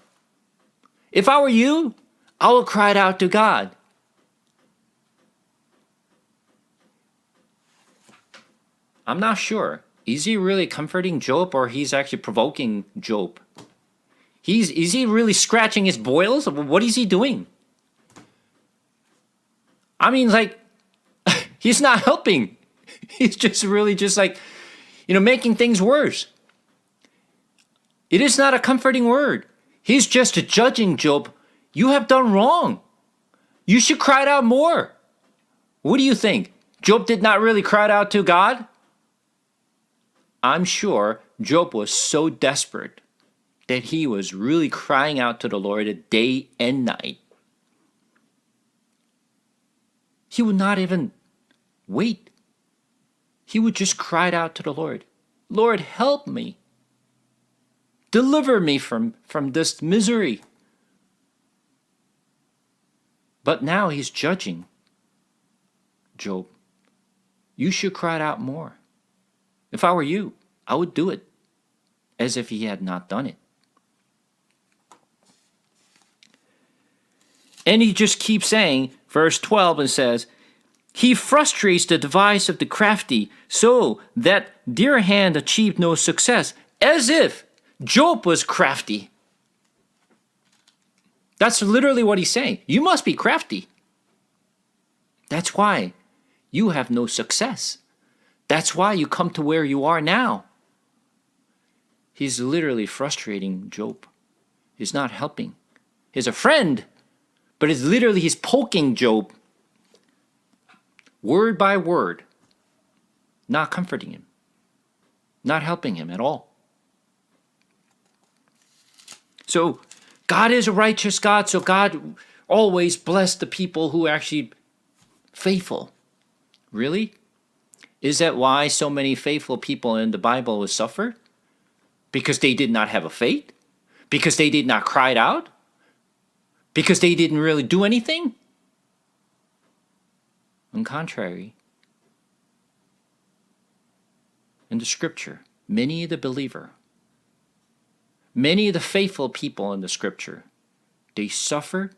If I were you, I would cry it out to God. I'm not sure. Is he really comforting Job, or he's actually provoking Job? Is he really scratching his boils? What is he doing? I mean, like, he's not helping. He's just really just like, making things worse. It is not a comforting word. He's just judging Job. You have done wrong. You should cry out more. What do you think? Job did not really cry out to God? I'm sure Job was so desperate that he was really crying out to the Lord day and night. He would not even wait. He would just cry out to the Lord. Lord, help me. Deliver me from this misery. But now he's judging Job. You should cry out more. If I were you, I would do it as if he had not done it. And he just keeps saying, verse 12, and says, he frustrates the device of the crafty so that their hand achieved no success, as if Job was crafty. That's literally what he's saying. You must be crafty. That's why you have no success. That's why you come to where you are now. He's literally frustrating Job. He's not helping. He's a friend, but it's literally he's poking Job word by word, not comforting him, not helping him at all. So God is a righteous God, so God always bless the people who are actually faithful. Really? Is that why so many faithful people in the Bible will suffer? Because they did not have a faith? Because they did not cry out? Because they didn't really do anything? On contrary, in the scripture, many of the faithful people in the scripture, they suffered,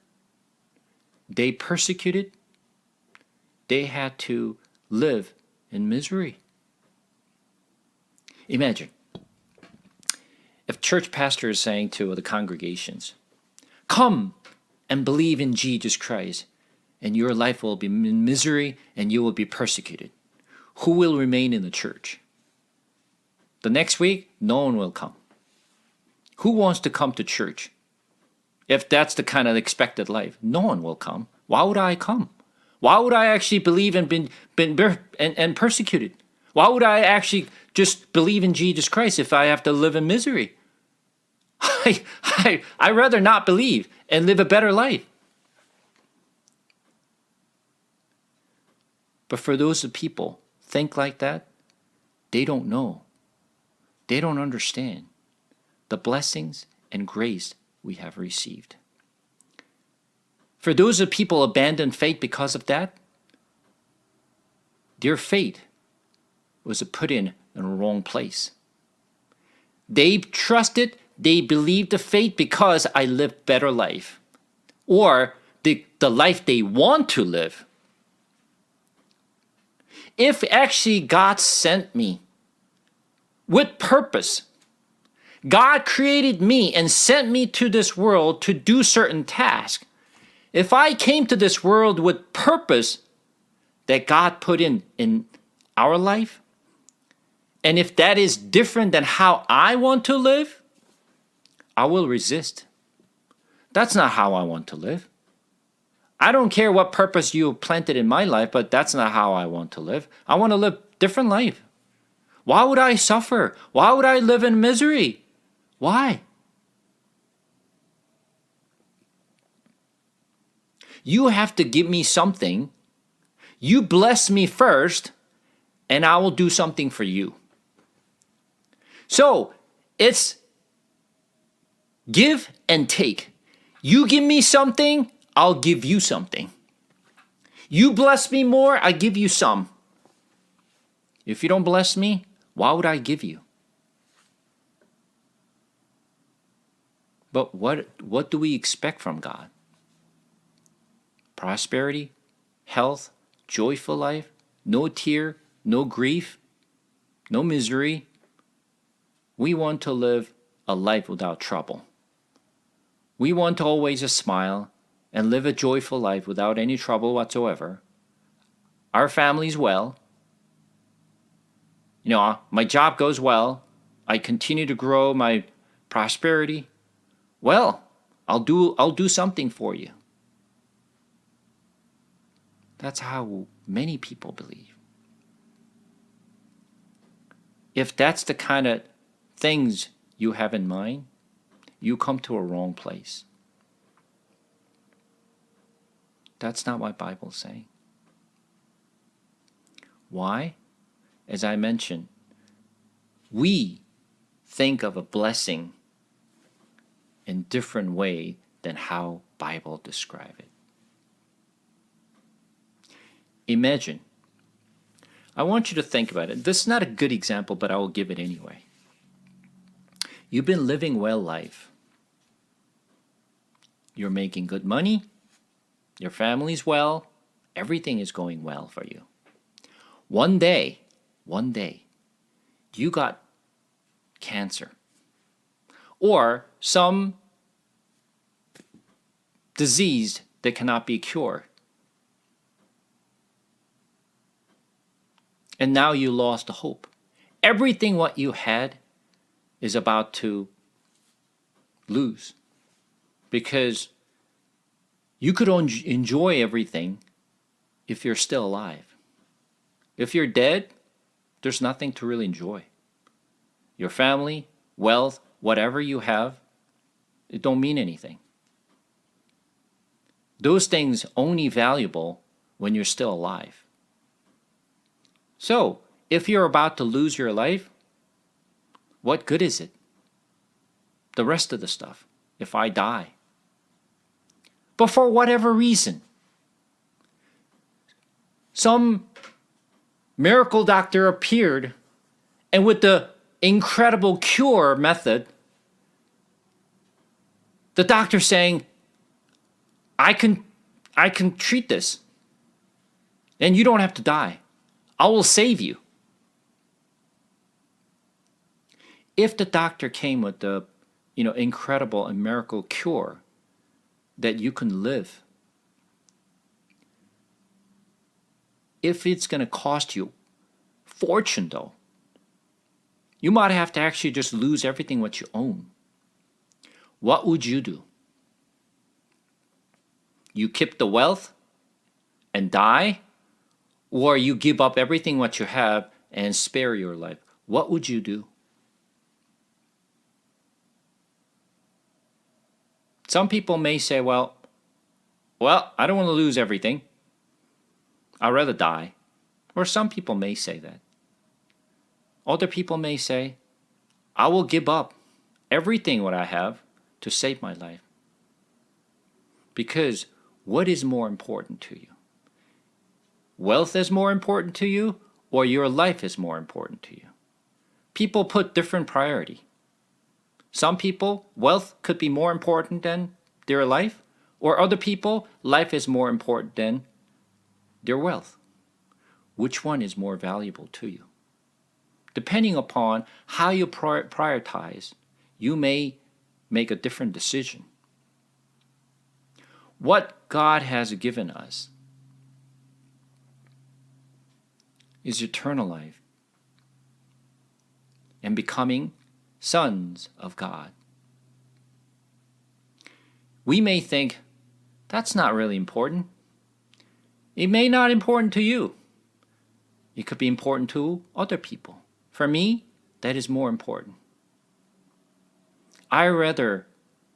they persecuted, they had to live in misery. Imagine if church pastor is saying to the congregations, come and believe in Jesus Christ, and your life will be in misery and you will be persecuted. Who will remain in the church? The next week, no one will come. Who wants to come to church? If that's the kind of expected life, no one will come. Why would I come? Why would I actually believe and been persecuted? Why would I actually just believe in Jesus Christ if I have to live in misery? I'd rather not believe and live a better life. But for those people think like that, they don't know. They don't understand the blessings and grace we have received. For those of people abandon faith because of that, their faith was put in the wrong place. They trusted, they believed the faith because I live better life, or the life they want to live. If actually God sent me with purpose, God created me and sent me to this world to do certain tasks. If I came to this world with purpose that God put in our life, and if that is different than how I want to live, I will resist. That's not how I want to live. I don't care what purpose you planted in my life, but that's not how I want to live. I want to live a different life. Why would I suffer? Why would I live in misery? Why? You have to give me something. You bless me first, and I will do something for you. So it's give and take. You give me something, I'll give you something. You bless me more, I give you some. If you don't bless me, why would I give you? But what do we expect from God? Prosperity, health, joyful life, no tear, no grief, no misery. We want to live a life without trouble. We want to always smile and live a joyful life without any trouble whatsoever. our family's well, my job goes well, I continue to grow my prosperity, well, I'll do something for you. That's how many people believe. If that's the kind of things you have in mind, you come to a wrong place. That's not what the Bible's saying. Why? As I mentioned, we think of a blessing in different way than how Bible describe it. Imagine, I want you to think about it. This is not a good example, but I will give it anyway. You've been living well life. You're making good money. Your family's well. Everything is going well for you. One day, you got cancer or some disease that cannot be cured. And now you lost the hope. Everything what you had is about to lose because you could enjoy everything if you're still alive. If you're dead, there's nothing to really enjoy. Your family, wealth, whatever you have, it don't mean anything. Those things only valuable when you're still alive. So, if you're about to lose your life, what good is it? The rest of the stuff, if I die. But for whatever reason, some miracle doctor appeared, and with the incredible cure method, the doctor saying, I can treat this, and you don't have to die. I will save you. If the doctor came with the incredible and miracle cure that you can live, if it's going to cost you fortune though, you might have to actually just lose everything what you own. What would you do? You keep the wealth and die? Or you give up everything what you have and spare your life? What would you do? Some people may say, well, I don't want to lose everything. I'd rather die. Or some people may say that. Other people may say, I will give up everything what I have to save my life. Because what is more important to you? Wealth is more important to you, or your life is more important to you? People put different priority. Some people, wealth could be more important than their life, or other people, life is more important than their wealth. Which one is more valuable to you? Depending upon how you prioritize, you may make a different decision. What God has given us is eternal life and becoming sons of God. We may think that's not really important. It may not be important to you. It could be important to other people. For me, that is more important. I rather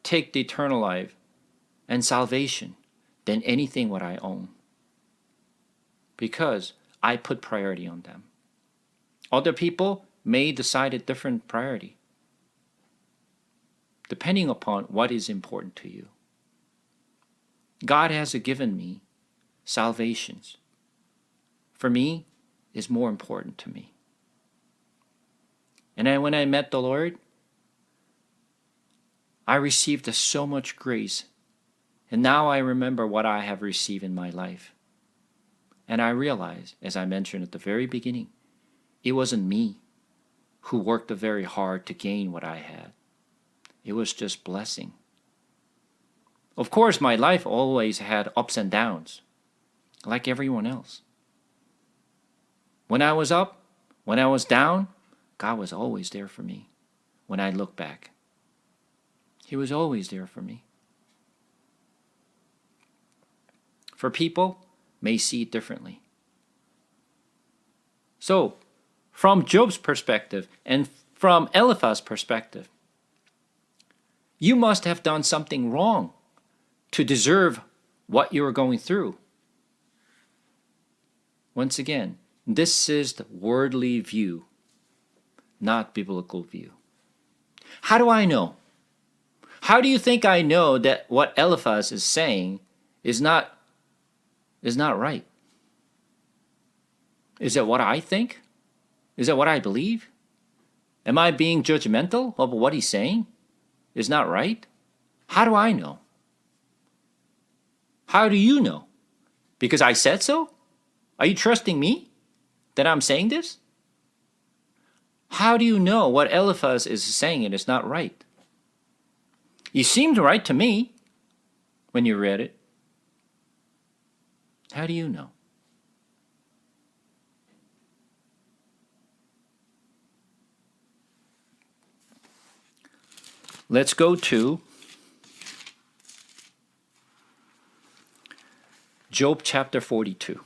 take the eternal life and salvation than anything what I own, because I put priority on them. Other people may decide a different priority, depending upon what is important to you. God has given me salvations. For me, is more important to me. And when I met the Lord, I received so much grace. And now I remember what I have received in my life. And I realized, as I mentioned at the very beginning, it wasn't me who worked very hard to gain what I had. It was just blessing. Of course, my life always had ups and downs, like everyone else. When I was up, when I was down, God was always there for me. When I look back, He was always there for me. For people, may see it differently. So, from Job's perspective and from Eliphaz's perspective, you must have done something wrong to deserve what you are going through. Once again, this is the worldly view, not biblical view. How do I know? How do you think I know that what Eliphaz is saying is not right? Is it what I think? Is it what I believe? Am I being judgmental of what he's saying is not right? How do I know? How do you know? Because I said so? Are you trusting me that I'm saying this? How do you know what Eliphaz is saying it is not right? You seemed right to me when you read it. How do you know? Let's go to Job chapter 42.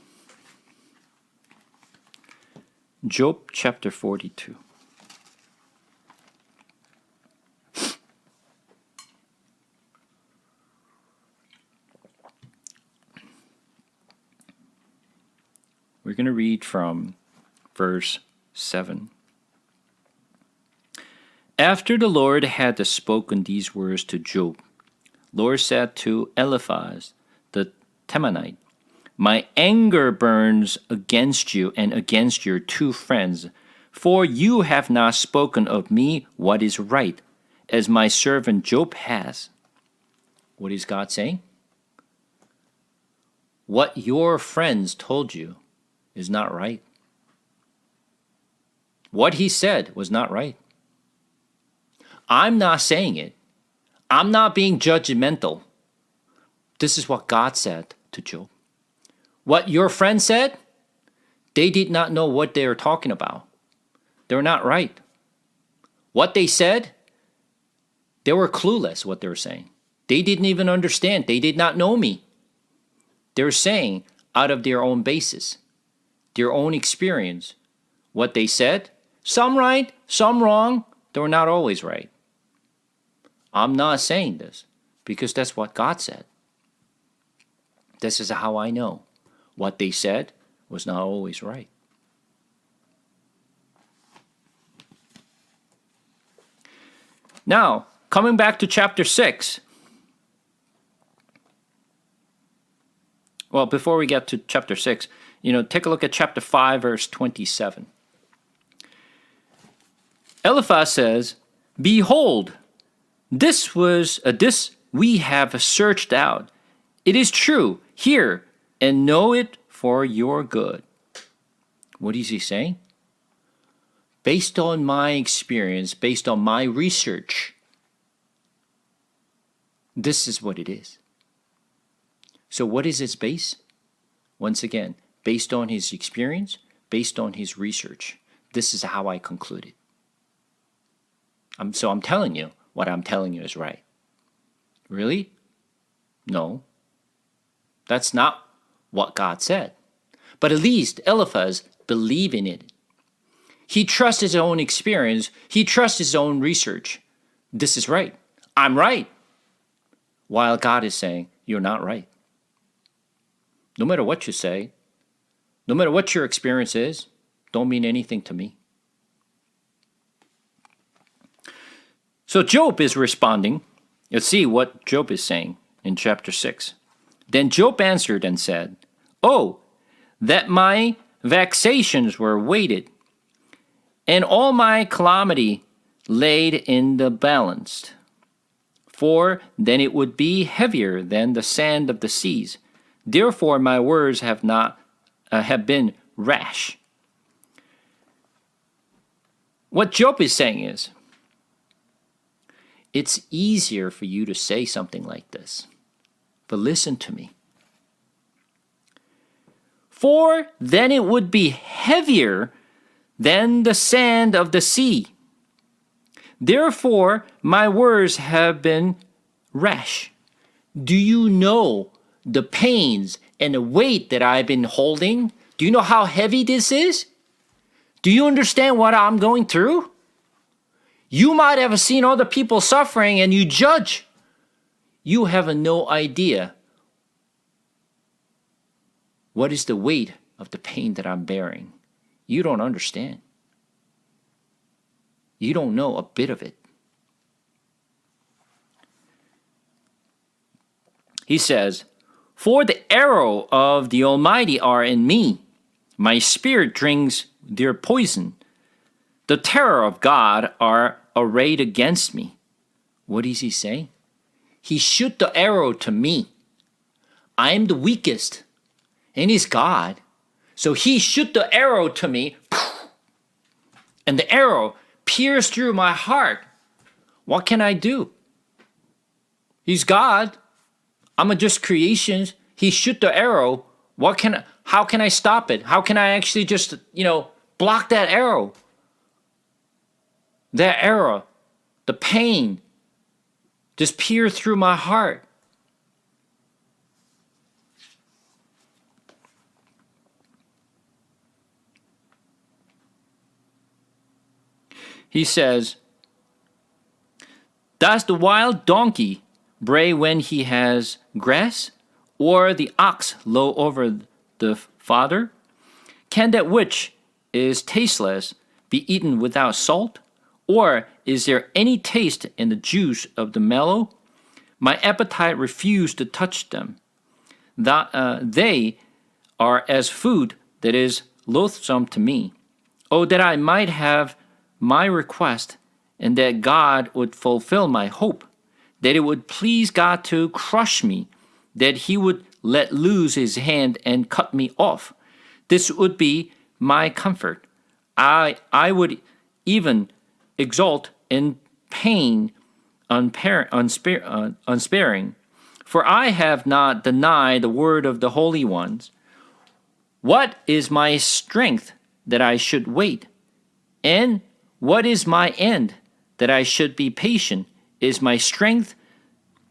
Job chapter 42. We're going to read from verse 7. After the Lord had spoken these words to Job, Lord said to Eliphaz the Temanite, My anger burns against you and against your two friends, for you have not spoken of me what is right, as my servant Job has. What is God saying? What your friends told you is not right. What he said was not right. I'm not saying it. I'm not being judgmental. This is what God said to Job. What your friend said, they did not know what they were talking about. They're not right. What they said, they were clueless what they were saying. They didn't even understand. They did not know me. They're saying out of their own basis, their own experience, what they said, some right, some wrong, they were not always right. I'm not saying this because that's what God said. This is how I know what they said was not always right. Now, coming back to chapter 6. Well, before we get to chapter 6, take a look at chapter 5, verse 27. Eliphaz says, Behold, this we have searched out. It is true. Hear and know it for your good. What is he saying? Based on my experience, based on my research, this is what it is. So what is its base? Once again, based on his experience, based on his research. This is how I concluded. I'm telling you what I'm telling you is right. Really? No. That's not what God said. But at least Eliphaz believed in it. He trusts his own experience. He trusts his own research. This is right. I'm right. While God is saying, you're not right. No matter what you say, no matter what your experience is, don't mean anything to me. So Job is responding. Let's see what Job is saying in chapter 6. Then Job answered and said, Oh, that my vexations were weighted, and all my calamity laid in the balance. For then it would be heavier than the sand of the seas. Therefore my words have been rash. What Job is saying is, it's easier for you to say something like this. But listen to me. For then it would be heavier than the sand of the sea. Therefore, my words have been rash. Do you know the pains and the weight that I've been holding? Do you know how heavy this is? Do you understand what I'm going through? You might have seen other people suffering and you judge. You have no idea what is the weight of the pain that I'm bearing. You don't understand. You don't know a bit of it. He says, for the arrow of the Almighty are in me. My spirit drinks their poison. The terror of God are arrayed against me. What is he saying? He shoot the arrow to me. I am the weakest, and he's God. So he shoot the arrow to me, and the arrow pierced through my heart. What can I do? He's God. I'm a just creation. He shoot the arrow. How can I stop it? How can I actually just, block that arrow? That arrow, the pain, just pierced through my heart. He says, does the wild donkey bray when he has grass, or the ox low over the fodder? Can that which is tasteless be eaten without salt? Or is there any taste in the juice of the mellow? My appetite refused to touch them. They are as food that is loathsome to me. Oh, that I might have my request, and that God would fulfill my hope, that it would please God to crush me, that he would let loose his hand and cut me off. This would be my comfort. I would even exult in pain unsparing, for I have not denied the word of the holy ones. What is my strength that I should wait? And what is my end that I should be patient? Is my strength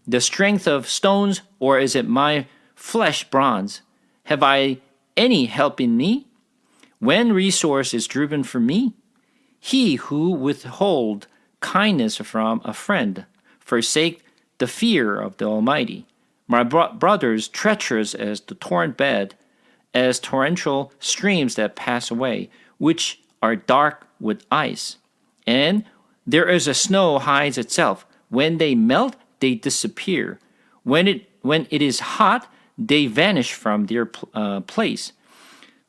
the strength of stones, or is it my flesh bronze? Have I any help in me? When resource is driven from me, he who withhold kindness from a friend forsake the fear of the Almighty. My brothers treacherous as the torrent bed, as torrential streams that pass away, which are dark with ice. And there is a snow hides itself. When they melt, they disappear. When it is hot, they vanish from their place.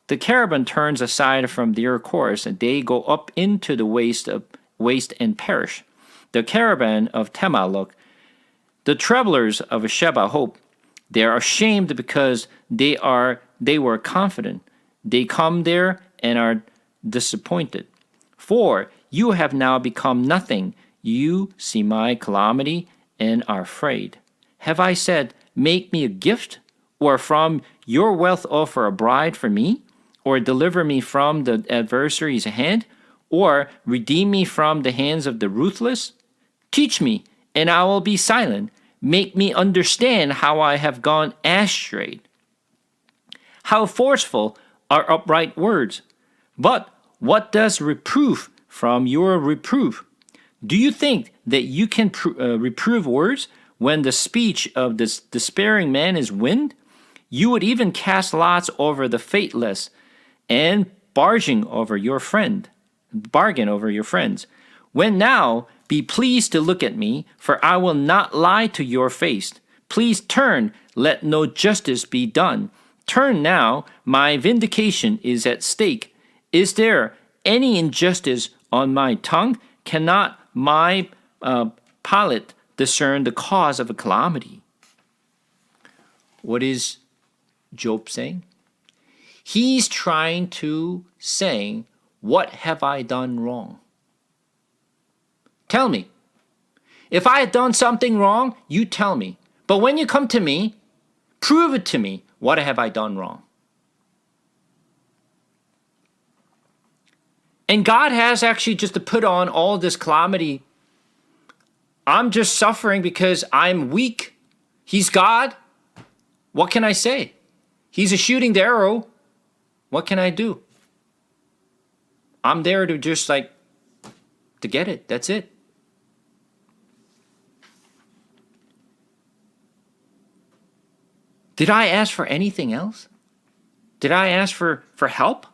The caravan turns aside from their course, and they go up into the waste and perish. The caravan of Tema look. The travelers of Sheba hope. They are ashamed because they were confident. They come there and are disappointed. For you have now become nothing. You see my calamity and are afraid. Have I said, make me a gift? Or from your wealth offer a bride for me? Or deliver me from the adversary's hand? Or redeem me from the hands of the ruthless? Teach me, and I will be silent. Make me understand how I have gone astray. How forceful are upright words! But what does reproof from your reproof? Do you think that you can reprove words when the speech of this despairing man is wind? You would even cast lots over the faithless and bargain over your friends. When now, be pleased to look at me, for I will not lie to your face. Please turn, let no justice be done. Turn now, my vindication is at stake. Is there any injustice on my tongue? Cannot my palate discern the cause of a calamity? What is Job saying? He's trying to say, what have I done wrong? Tell me. If I had done something wrong, you tell me. But when you come to me, prove it to me. What have I done wrong? And God has actually just to put on all this calamity. I'm just suffering because I'm weak. He's God. What can I say? He's a shooting the arrow. What can I do? I'm there to just to get it. That's it. Did I ask for anything else? Did I ask for help?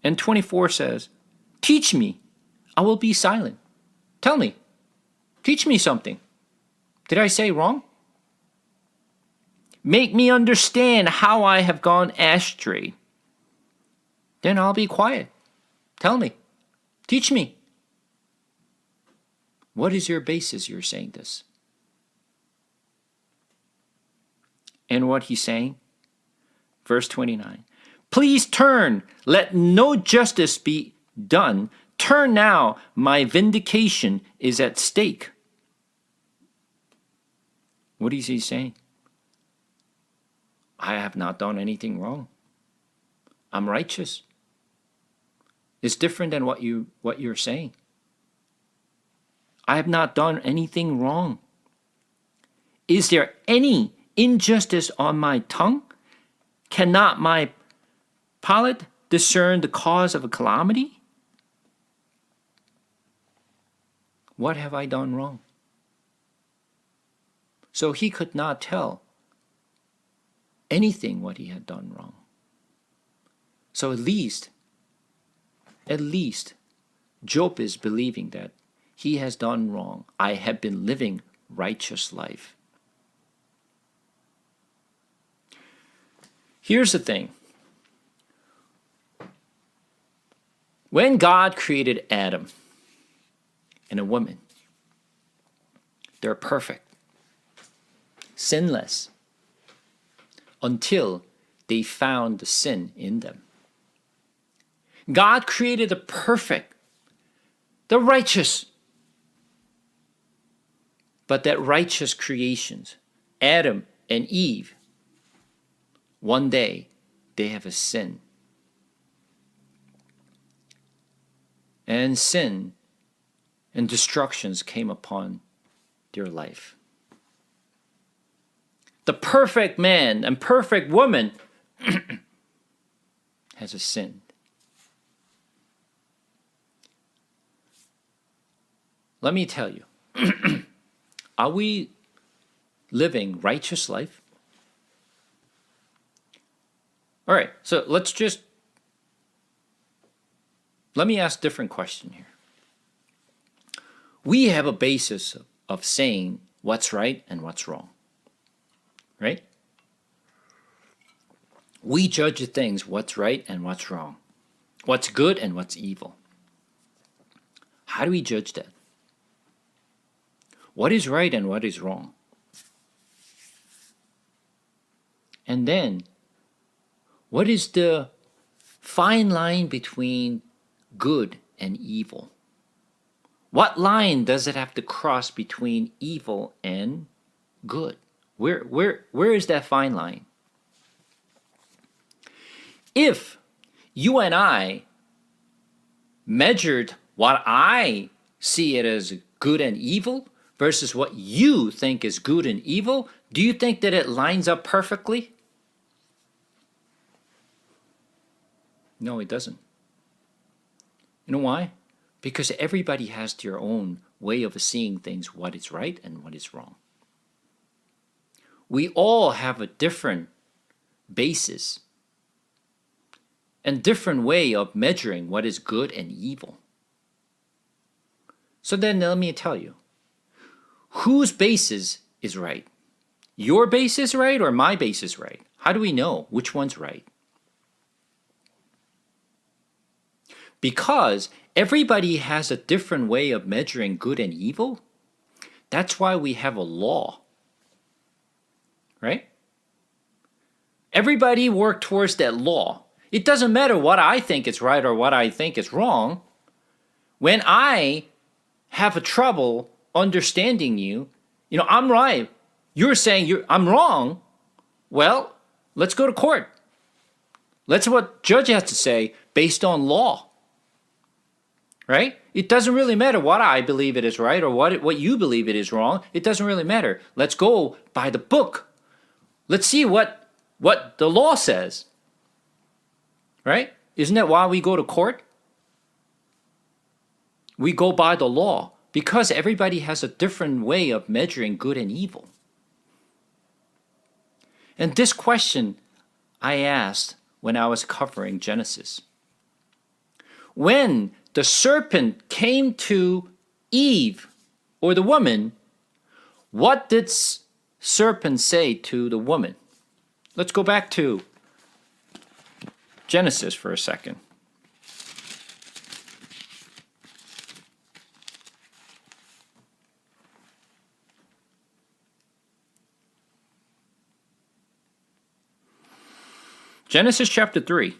And 24 says, teach me, I will be silent. Tell me, teach me something. Did I say wrong? Make me understand how I have gone astray. Then I'll be quiet. Tell me, teach me. What is your basis you're saying this? And what he's saying? Verse 29. Please turn, let no justice be done. Turn now, my vindication is at stake. What is he saying? I have not done anything wrong. I'm righteous. It's different than what you're saying. I have not done anything wrong. Is there any injustice on my tongue? Cannot my palate discern the cause of a calamity? What have I done wrong? So he could not tell anything what he had done wrong. So at least, Job is believing that he has done wrong. I have been living righteous life. Here's the thing. When God created Adam and a woman, they're perfect, sinless, until they found the sin in them. God created the perfect, the righteous. But that righteous creations, Adam and Eve, one day they have a sin. And sin and destructions came upon their life. The perfect man and perfect woman has a sin. Let me tell you, are we living righteous life? All right, so let me ask a different question here. We have a basis of saying what's right and what's wrong, right? We judge the things what's right and what's wrong, what's good and what's evil. How do we judge that? What is right and what is wrong? And then, what is the fine line between good and evil? What line does it have to cross between evil and good? Where is that fine line? If you and I measured what I see it as good and evil versus what you think is good and evil, do you think that it lines up perfectly? No, it doesn't. You know why? Because everybody has their own way of seeing things, what is right and what is wrong. We all have a different basis and different way of measuring what is good and evil. So then let me tell you, whose basis is right? Your basis right or my basis right? How do we know which one's right? Because everybody has a different way of measuring good and evil. That's why we have a law. Right? Everybody work towards that law. It doesn't matter what I think is right or what I think is wrong. When I have a trouble understanding you, I'm right. You're saying I'm wrong. Well, let's go to court. Let's what judge has to say based on law. Right? It doesn't really matter what I believe it is right or what you believe it is wrong. It doesn't really matter. Let's go by the book. Let's see what the law says. Right? Isn't that why we go to court? We go by the law because everybody has a different way of measuring good and evil. And this question I asked when I was covering Genesis. When the serpent came to Eve, or the woman, what did serpent say to the woman? Let's go back to Genesis for a second. Genesis chapter 3.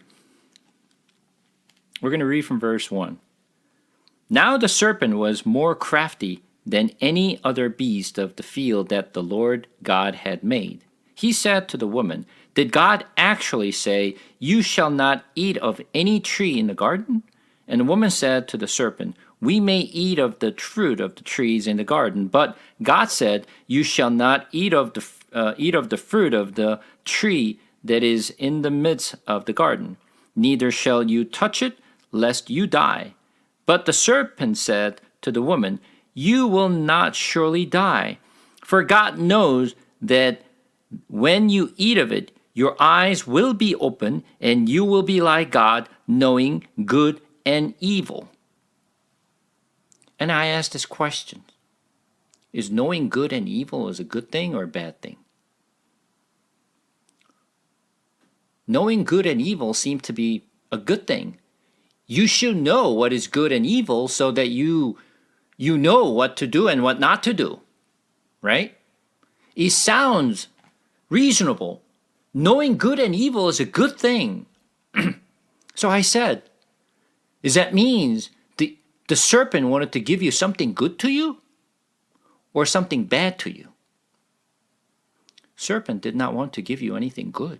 We're going to read from verse 1. Now the serpent was more crafty than any other beast of the field that the Lord God had made. He said to the woman, "Did God actually say, 'You shall not eat of any tree in the garden?'" And the woman said to the serpent, "We may eat of the fruit of the trees in the garden, but God said, 'You shall not eat of the fruit of the tree that is in the midst of the garden. Neither shall you touch it, lest you die.' But the serpent said to the woman, 'You will not surely die, for God knows that when you eat of it, your eyes will be open, and you will be like God, knowing good and evil.'" And I asked this question: is knowing good and evil is a good thing or a bad thing? Knowing good and evil seem to be a good thing. You should know what is good and evil so that you know what to do and what not to do, right? It sounds reasonable. Knowing good and evil is a good thing. So I said, does that means the serpent wanted to give you something good to you or something bad to you? Serpent did not want to give you anything good.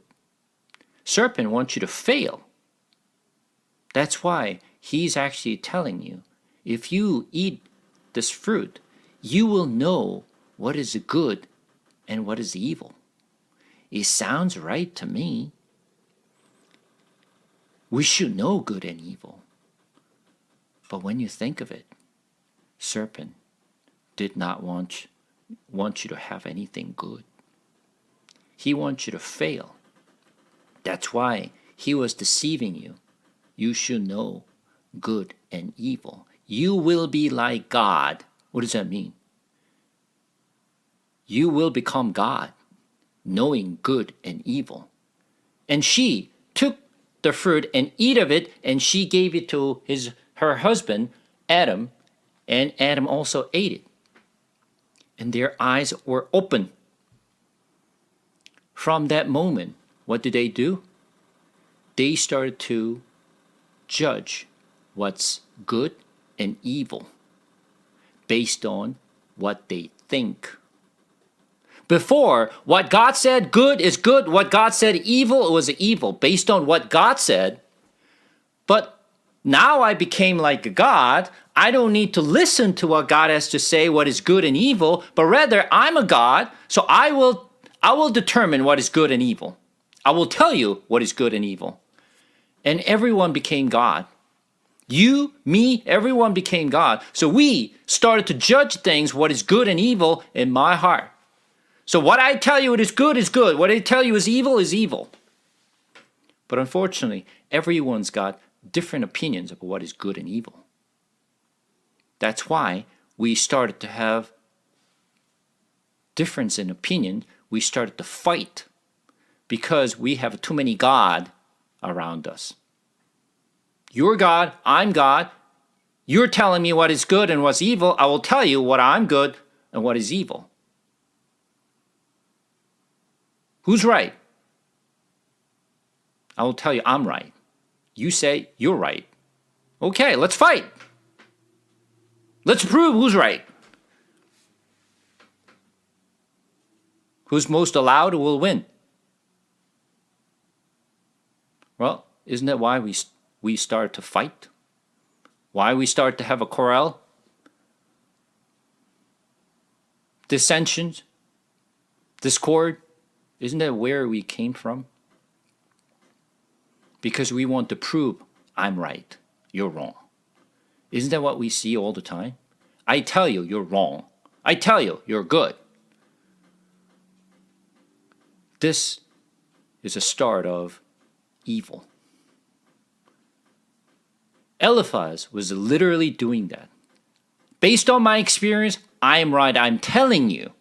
Serpent wants you to fail. That's why he's actually telling you, if you eat this fruit, you will know what is good and what is evil. It sounds right to me. We should know good and evil. But when you think of it, serpent did not want you to have anything good. He wants you to fail. That's why he was deceiving you. You should know good and evil. You will be like God. What does that mean? You will become God, knowing good and evil. And she took the fruit and ate of it, and she gave it to her husband, Adam, and Adam also ate it. And their eyes were open. From that moment, what did they do? They started to judge what's good and evil based on what they think. Before, what God said good is good, what God said evil was evil, based on what God said. But now I became like God. I don't need to listen to what God has to say, what is good and evil, but rather I'm a God, so I will determine what is good and evil. I will tell you what is good and evil. And everyone became God. You, me, everyone became God. So we started to judge things, what is good and evil in my heart. So what I tell you is good is good. What I tell you is evil is evil. But unfortunately, everyone's got different opinions of what is good and evil. That's why we started to have difference in opinion. We started to fight because we have too many God around us. You're God, I'm God. You're telling me what is good and what's evil. I will tell you what I'm good and what is evil. Who's right? I will tell you I'm right. You say you're right. Okay, let's fight. Let's prove who's right. Who's most loud will win. Well, isn't that why we start to fight? Why we start to have a quarrel? Dissensions? Discord? Isn't that where we came from? Because we want to prove I'm right, you're wrong. Isn't that what we see all the time? I tell you, you're wrong. I tell you, you're good. This is a start of evil. Eliphaz was literally doing that. Based on my experience, I am right, I'm telling you.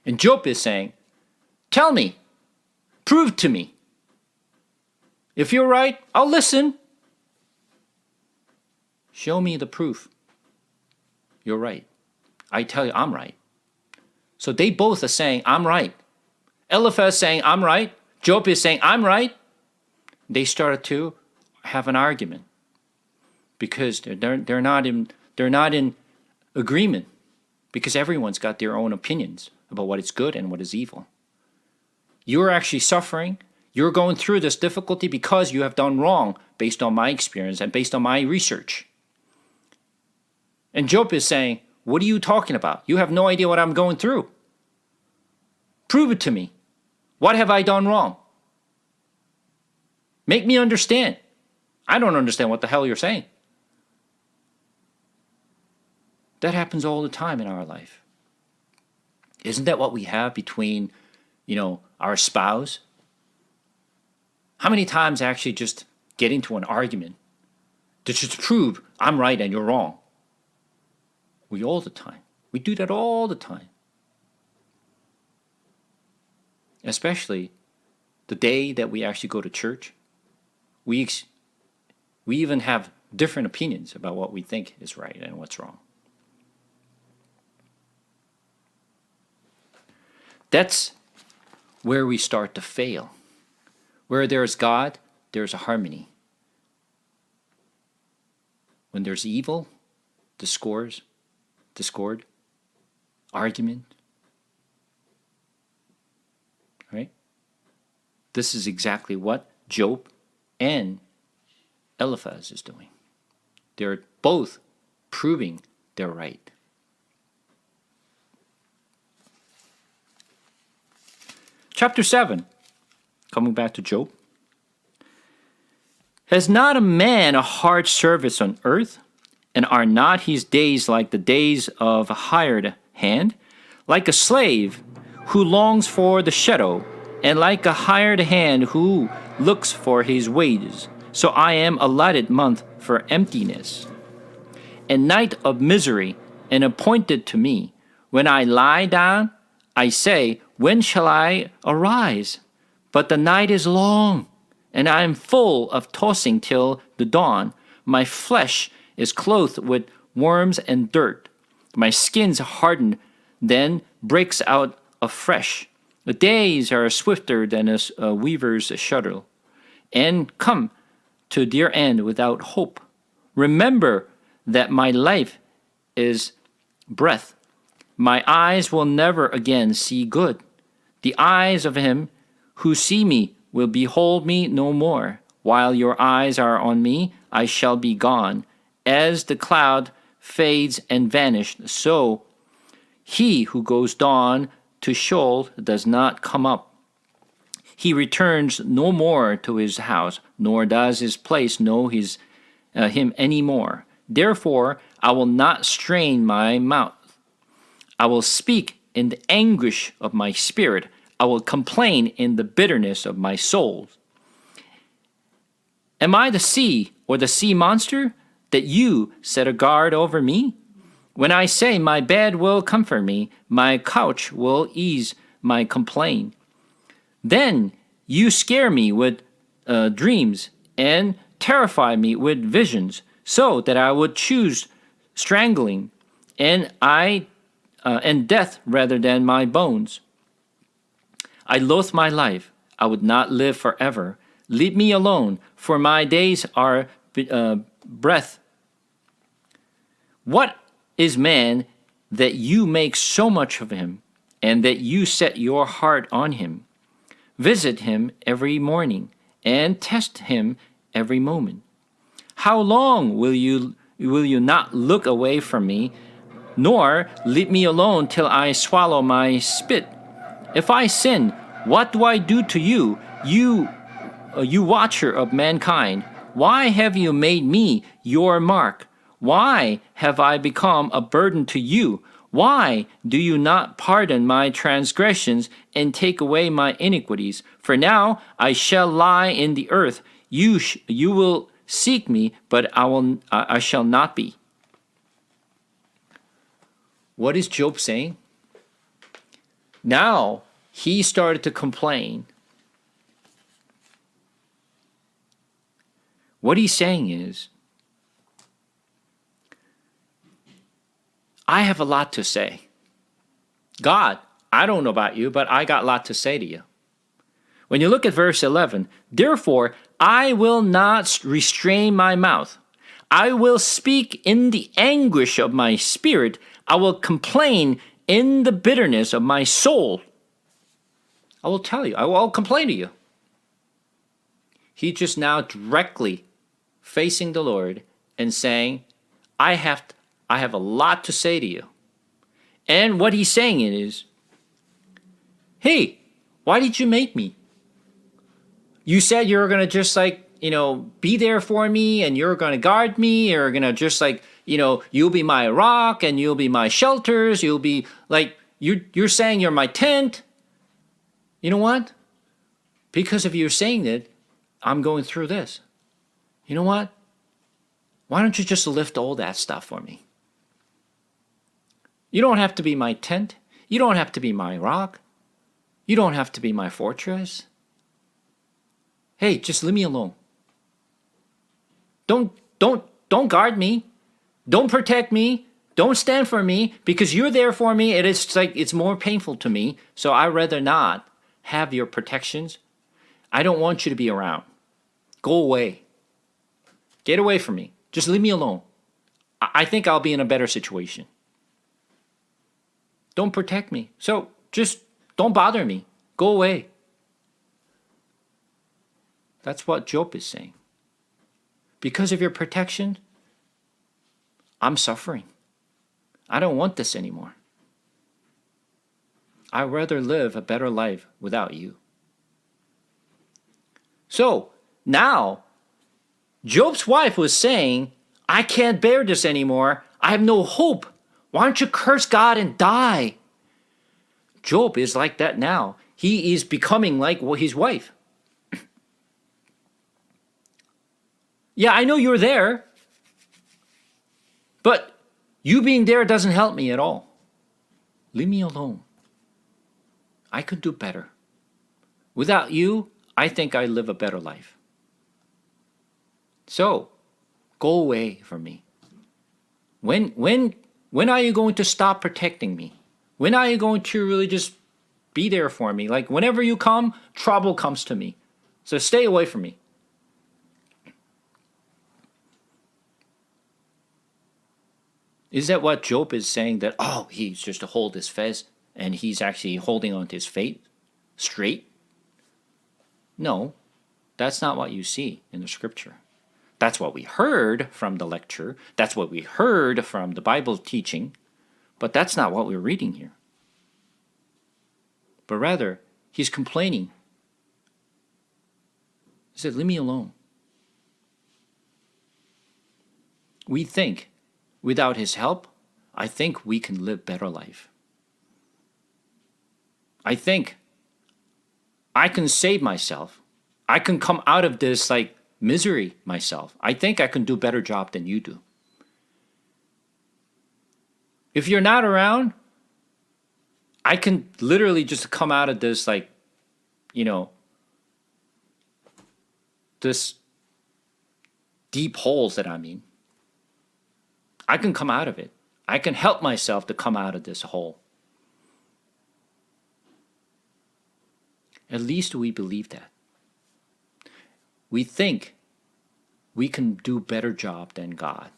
And Job is saying, tell me, prove to me. If you're right, I'll listen. Show me the proof. You're right. I tell you, I'm right. So they both are saying, I'm right. Eliphaz saying, I'm right. Job is saying, I'm right. They started to have an argument because they're not in agreement, because everyone's got their own opinions about what is good and what is evil. You're actually suffering. You're going through this difficulty because you have done wrong based on my experience and based on my research. And Job is saying, what are you talking about? You have no idea what I'm going through. Prove it to me. What have I done wrong? Make me understand. I don't understand what the hell you're saying. That happens all the time in our life. Isn't that what we have between, our spouse? How many times actually just get into an argument to just prove I'm right and you're wrong? All the time. We do that all the time. Especially the day that we actually go to church. We even have different opinions about what we think is right and what's wrong. That's where we start to fail. Where there's God, there's a harmony. When there's evil, discord, argument, right? This is exactly what Job and Eliphaz is doing. They're both proving they're right. Chapter 7, coming back to Job. Has not a man a hard service on earth? And are not his days like the days of a hired hand? Like a slave who longs for the shadow, and like a hired hand who looks for his wages. So I am allotted month for emptiness, and night of misery, and appointed to me. When I lie down, I say, when shall I arise? But the night is long, and I am full of tossing till the dawn. My flesh is clothed with worms and dirt. My skin's hardened, then breaks out afresh. The days are swifter than a weaver's shuttle, and come to their end without hope. Remember that my life is breath. My eyes will never again see good. The eyes of him who see me will behold me no more. While your eyes are on me, I shall be gone. As the cloud fades and vanishes, so he who goes down to Sheol does not come up. He returns no more to his house, nor does his place know him any more. Therefore, I will not strain my mouth. I will speak in the anguish of my spirit. I will complain in the bitterness of my soul. Am I the sea or the sea monster that you set a guard over me? When I say my bed will comfort me, my couch will ease my complaint. Then you scare me with dreams and terrify me with visions, so that I would choose strangling and death rather than my bones. I loathe my life. I would not live forever. Leave me alone, for my days are breath. What is man that you make so much of him, and that you set your heart on him? Visit him every morning, and test him every moment. How long will you not look away from me, nor leave me alone till I swallow my spit? If I sin, what do I do to you, you watcher of mankind? Why have you made me your mark? Why have I become a burden to you? Why do you not pardon my transgressions and take away my iniquities? For now I shall lie in the earth. You will seek me, but I shall not be. What is Job saying? Now he started to complain. What he's saying is, I have a lot to say. God, I don't know about you, but I got a lot to say to you. When you look at verse 11, therefore, I will not restrain my mouth. I will speak in the anguish of my spirit. I will complain in the bitterness of my soul. I will tell you, I will complain to you. He just now directly facing the Lord and saying, I have a lot to say to you. And what he's saying is, hey, why did you make me? You said you were going to just be there for me, and you're going to guard me. You're going to just you'll be my rock and you'll be my shelters. You'll be you're saying you're my tent. You know what? Because of you saying that, I'm going through this. You know what? Why don't you just lift all that stuff for me? You don't have to be my tent. You don't have to be my rock. You don't have to be my fortress. Hey, just leave me alone. Don't guard me. Don't protect me. Don't stand for me, because you're there for me. It's more painful to me. So I'd rather not have your protections. I don't want you to be around. Go away. Get away from me. Just leave me alone. I think I'll be in a better situation. Don't protect me. So just don't bother me. Go away. That's what Job is saying. Because of your protection, I'm suffering. I don't want this anymore. I'd rather live a better life without you. So now, Job's wife was saying, I can't bear this anymore. I have no hope. Why don't you curse God and die? Job is like that now. He is becoming like his wife. Yeah, I know you're there, but you being there doesn't help me at all. Leave me alone. I could do better. Without you, I think I live a better life. So, go away from me. When are you going to stop protecting me? When are you going to really just be there for me? Like whenever you come, trouble comes to me. So stay away from me. Is that what Job is saying? That, he's just to hold his fez and he's actually holding on to his faith straight? No, that's not what you see in the scripture. That's what we heard from the lecture. That's what we heard from the Bible teaching. But that's not what we're reading here. But rather, he's complaining. He said, leave me alone. We think, without his help, I think we can live better life. I think I can save myself. I can come out of this misery myself. I think I can do a better job than you do. If you're not around, I can literally just come out of this this deep holes that I'm in. I can come out of it. I can help myself to come out of this hole. At least we believe that. We think we can do a better job than God.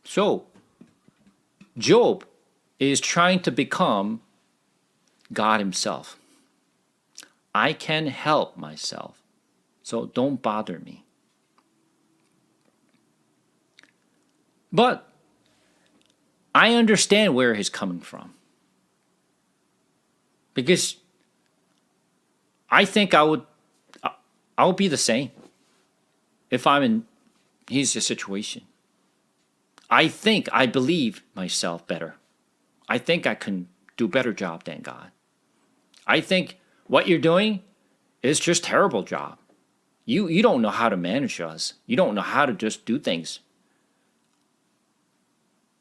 So, Job is trying to become God himself. I can help myself. So don't bother me. But I understand where he's coming from. Because I think I would be the same if I'm in his situation. I believe myself better. I think I can do a better job than God. I think what you're doing is just a terrible job. You don't know how to manage us. You don't know how to just do things.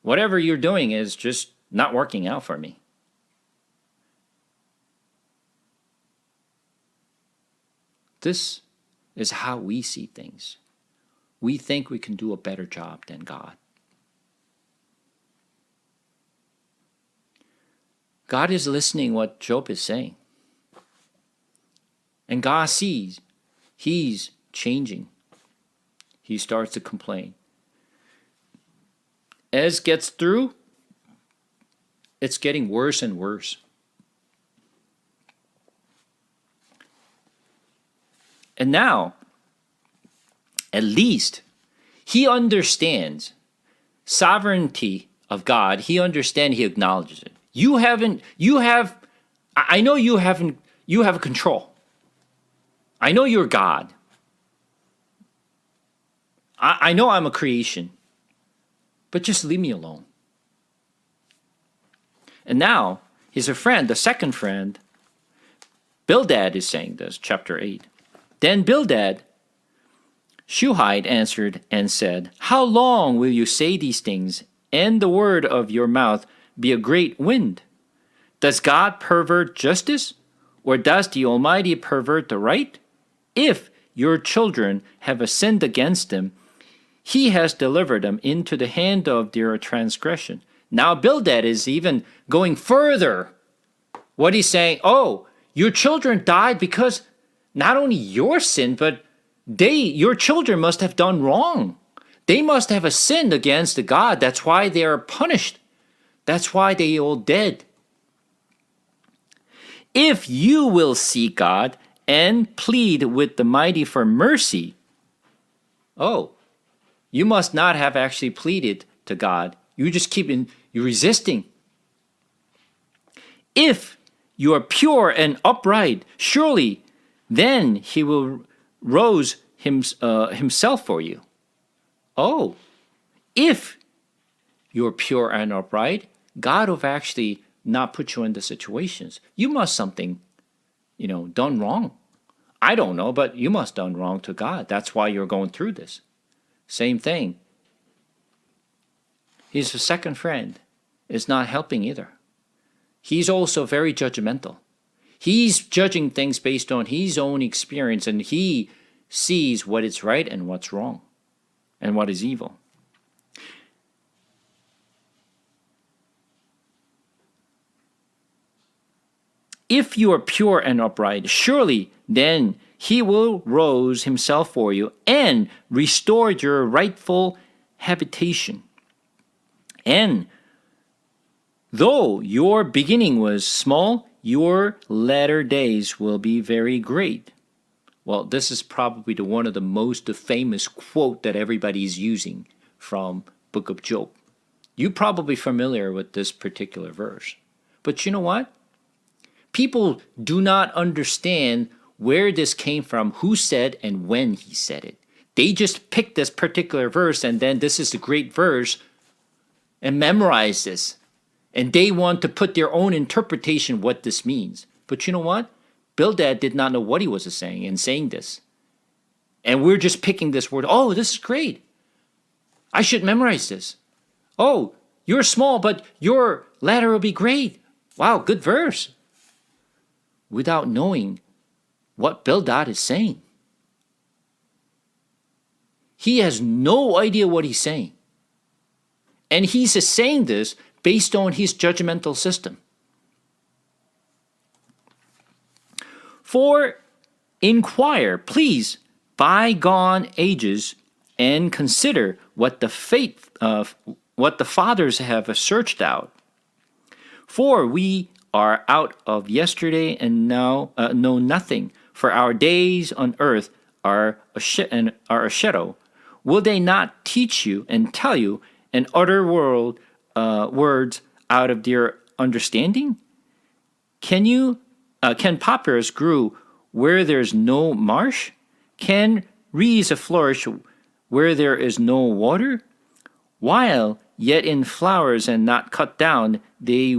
Whatever you're doing is just not working out for me. This is how we see things. We think we can do a better job than God. God is listening what Job is saying. And God sees he's changing. He starts to complain. As gets through, it's getting worse and worse. And now, at least, he understands sovereignty of God. He understands, he acknowledges it. I know you have control. I know you're God. I know I'm a creation. But just leave me alone. And now, his friend, the second friend, Bildad is saying this, chapter 8. Then Bildad, Shuhite, answered and said, How long will you say these things, and the word of your mouth be a great wind? Does God pervert justice, or does the Almighty pervert the right? If your children have sinned against him, he has delivered them into the hand of their transgression. Now Bildad is even going further. What he's saying, your children died because not only your sin, but your children must have done wrong. They must have sinned against the God. That's why they are punished. That's why they all dead. If you will seek God and plead with the mighty for mercy, you must not have actually pleaded to God. You just you're resisting. If you are pure and upright, surely then he will rose himself for you. If you're pure and upright, God will actually not put you in the situations. You must something, done wrong. I don't know, but you must done wrong to God. That's why you're going through this. Same thing. His second friend is not helping either. He's also very judgmental. He's judging things based on his own experience, and he sees what is right and what's wrong and what is evil. If you are pure and upright, surely then he will rose himself for you and restore your rightful habitation. And though your beginning was small, your latter days will be very great. Well, this is probably one of the most famous quote that everybody is using from Book of Job. You're probably familiar with this particular verse. But you know what? People do not understand where this came from, who said, and when he said it. They just picked this particular verse, and then this is a great verse, and memorize this. And they want to put their own interpretation what this means. But you know what? Bildad did not know what he was saying in saying this. And we're just picking this word. This is great. I should memorize this. You're small, but your ladder will be great. Wow, good verse. Without knowing what Bildad is saying. He has no idea what he's saying. And he's saying this based on his judgmental system. For inquire, please, bygone ages, and consider what the fathers have searched out. For we are out of yesterday and now know nothing, for our days on earth are a shadow. Will they not teach you and tell you and utter words out of their understanding? Can papyrus grow where there's no marsh? Can reeds flourish where there is no water? While yet in flowers and not cut down, they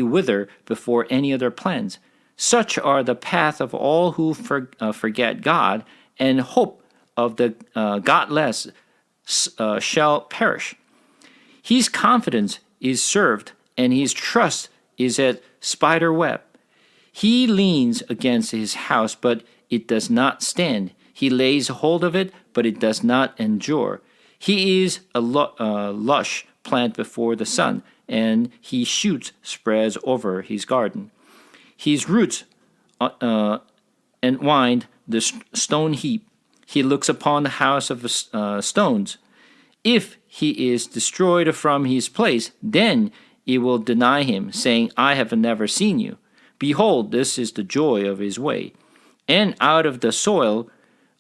wither before any other plants. Such are the path of all who forget God, and hope of the godless shall perish. His confidence is served, and his trust is at spider web. He leans against his house, but it does not stand. He lays hold of it, but it does not endure. He is a lush plant before the sun, and his shoots spreads over his garden. His roots entwined the stone heap. He looks upon the house of stones. If he is destroyed from his place, then it will deny him, saying, I have never seen you. Behold, this is the joy of his way. And out of the soil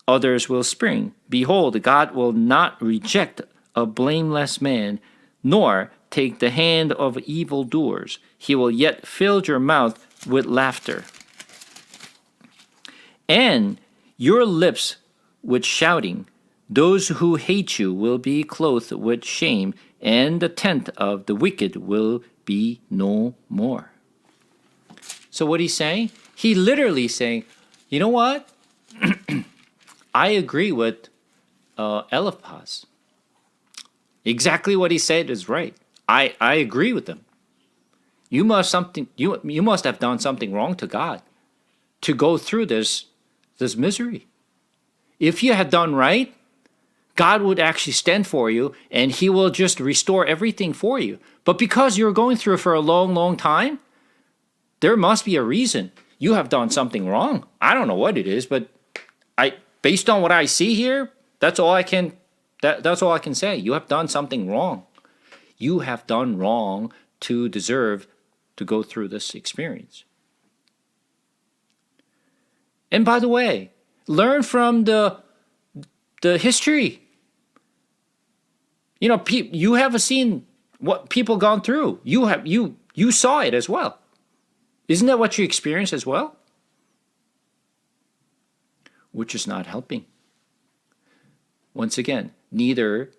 others will spring. Behold, God will not reject a blameless man, nor take the hand of evildoers. He will yet fill your mouth with laughter, and your lips with shouting. Those who hate you will be clothed with shame, and the tent of the wicked will be no more. So what he's saying? He literally saying, you know what? I agree with Eliphaz. Exactly what he said is right. I agree with him. You must have done something wrong to God to go through this misery. If you had done right, God would actually stand for you and he will just restore everything for you. But because you're going through it for a long, long time, there must be a reason. You have done something wrong. I don't know what it is, but based on what I see here, that's all I can say. You have done something wrong. You have done wrong to deserve to go through this experience. And by the way, learn from the history. You know, you have seen what people gone through. You saw it as well. Isn't that what you experienced as well? Which is not helping. Once again, neither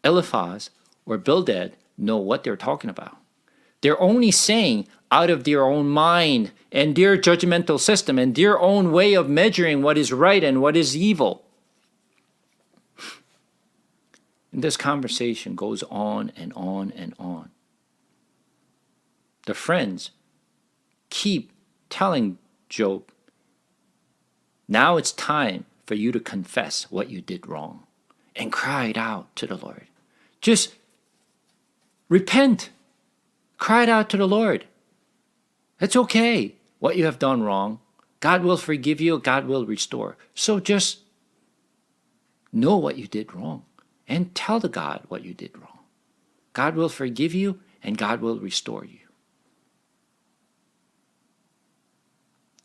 Eliphaz or Bildad know what they're talking about. They're only saying out of their own mind and their judgmental system and their own way of measuring what is right and what is evil. And this conversation goes on and on and on. The friends keep telling Job, now it's time for you to confess what you did wrong and cry it out to the Lord. Just repent. Cry it out to the Lord. It's okay what you have done wrong. God will forgive you. God will restore. So just know what you did wrong and tell the God what you did wrong. God will forgive you and God will restore you.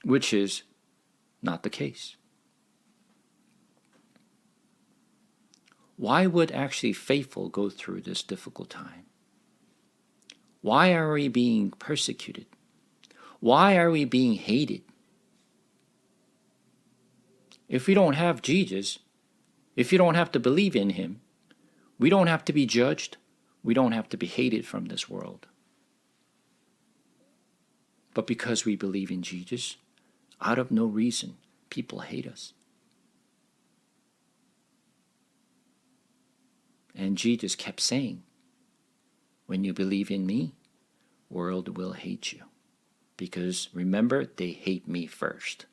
Which is not the case. Why would actually faithful go through this difficult time? Why are we being persecuted? Why are we being hated? If we don't have Jesus, if you don't have to believe in him, we don't have to be judged. We don't have to be hated from this world. But because we believe in Jesus, out of no reason, people hate us. And Jesus kept saying, when you believe in me, world will hate you. Because remember, they hate me first.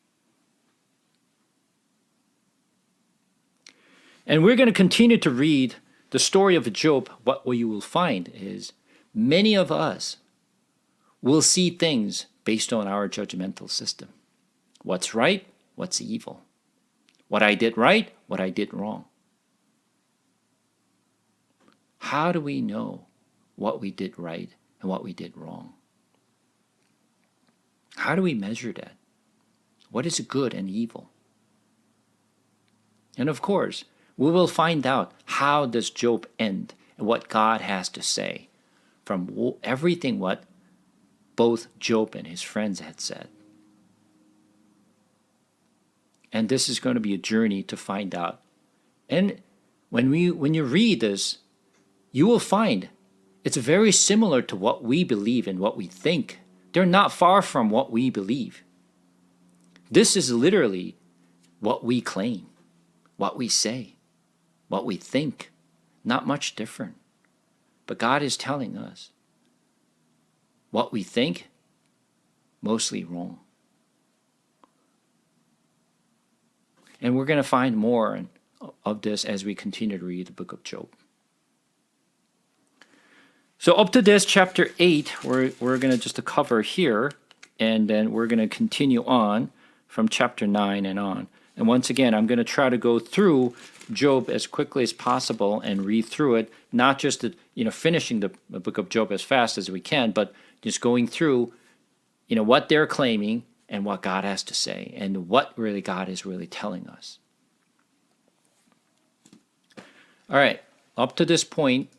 And we're going to continue to read the story of Job. What you will find is many of us will see things based on our judgmental system. What's right, what's evil. What I did right, what I did wrong. How do we know what we did right and what we did wrong? How do we measure that? What is good and evil? And of course, we will find out how does Job end and what God has to say from everything what both Job and his friends had said. And this is going to be a journey to find out. And when you read this, you will find it's very similar to what we believe and what we think. They're not far from what we believe. This is literally what we claim, what we say, what we think. Not much different. But God is telling us what we think, mostly wrong. And we're going to find more of this as we continue to read the book of Job. So up to this chapter 8, we're going to just cover here, and then we're going to continue on from chapter 9 and on. And once again, I'm going to try to go through Job as quickly as possible and read through it, not just finishing the book of Job as fast as we can, but just going through what they're claiming and what God has to say and what really God is really telling us. All right, up to this point,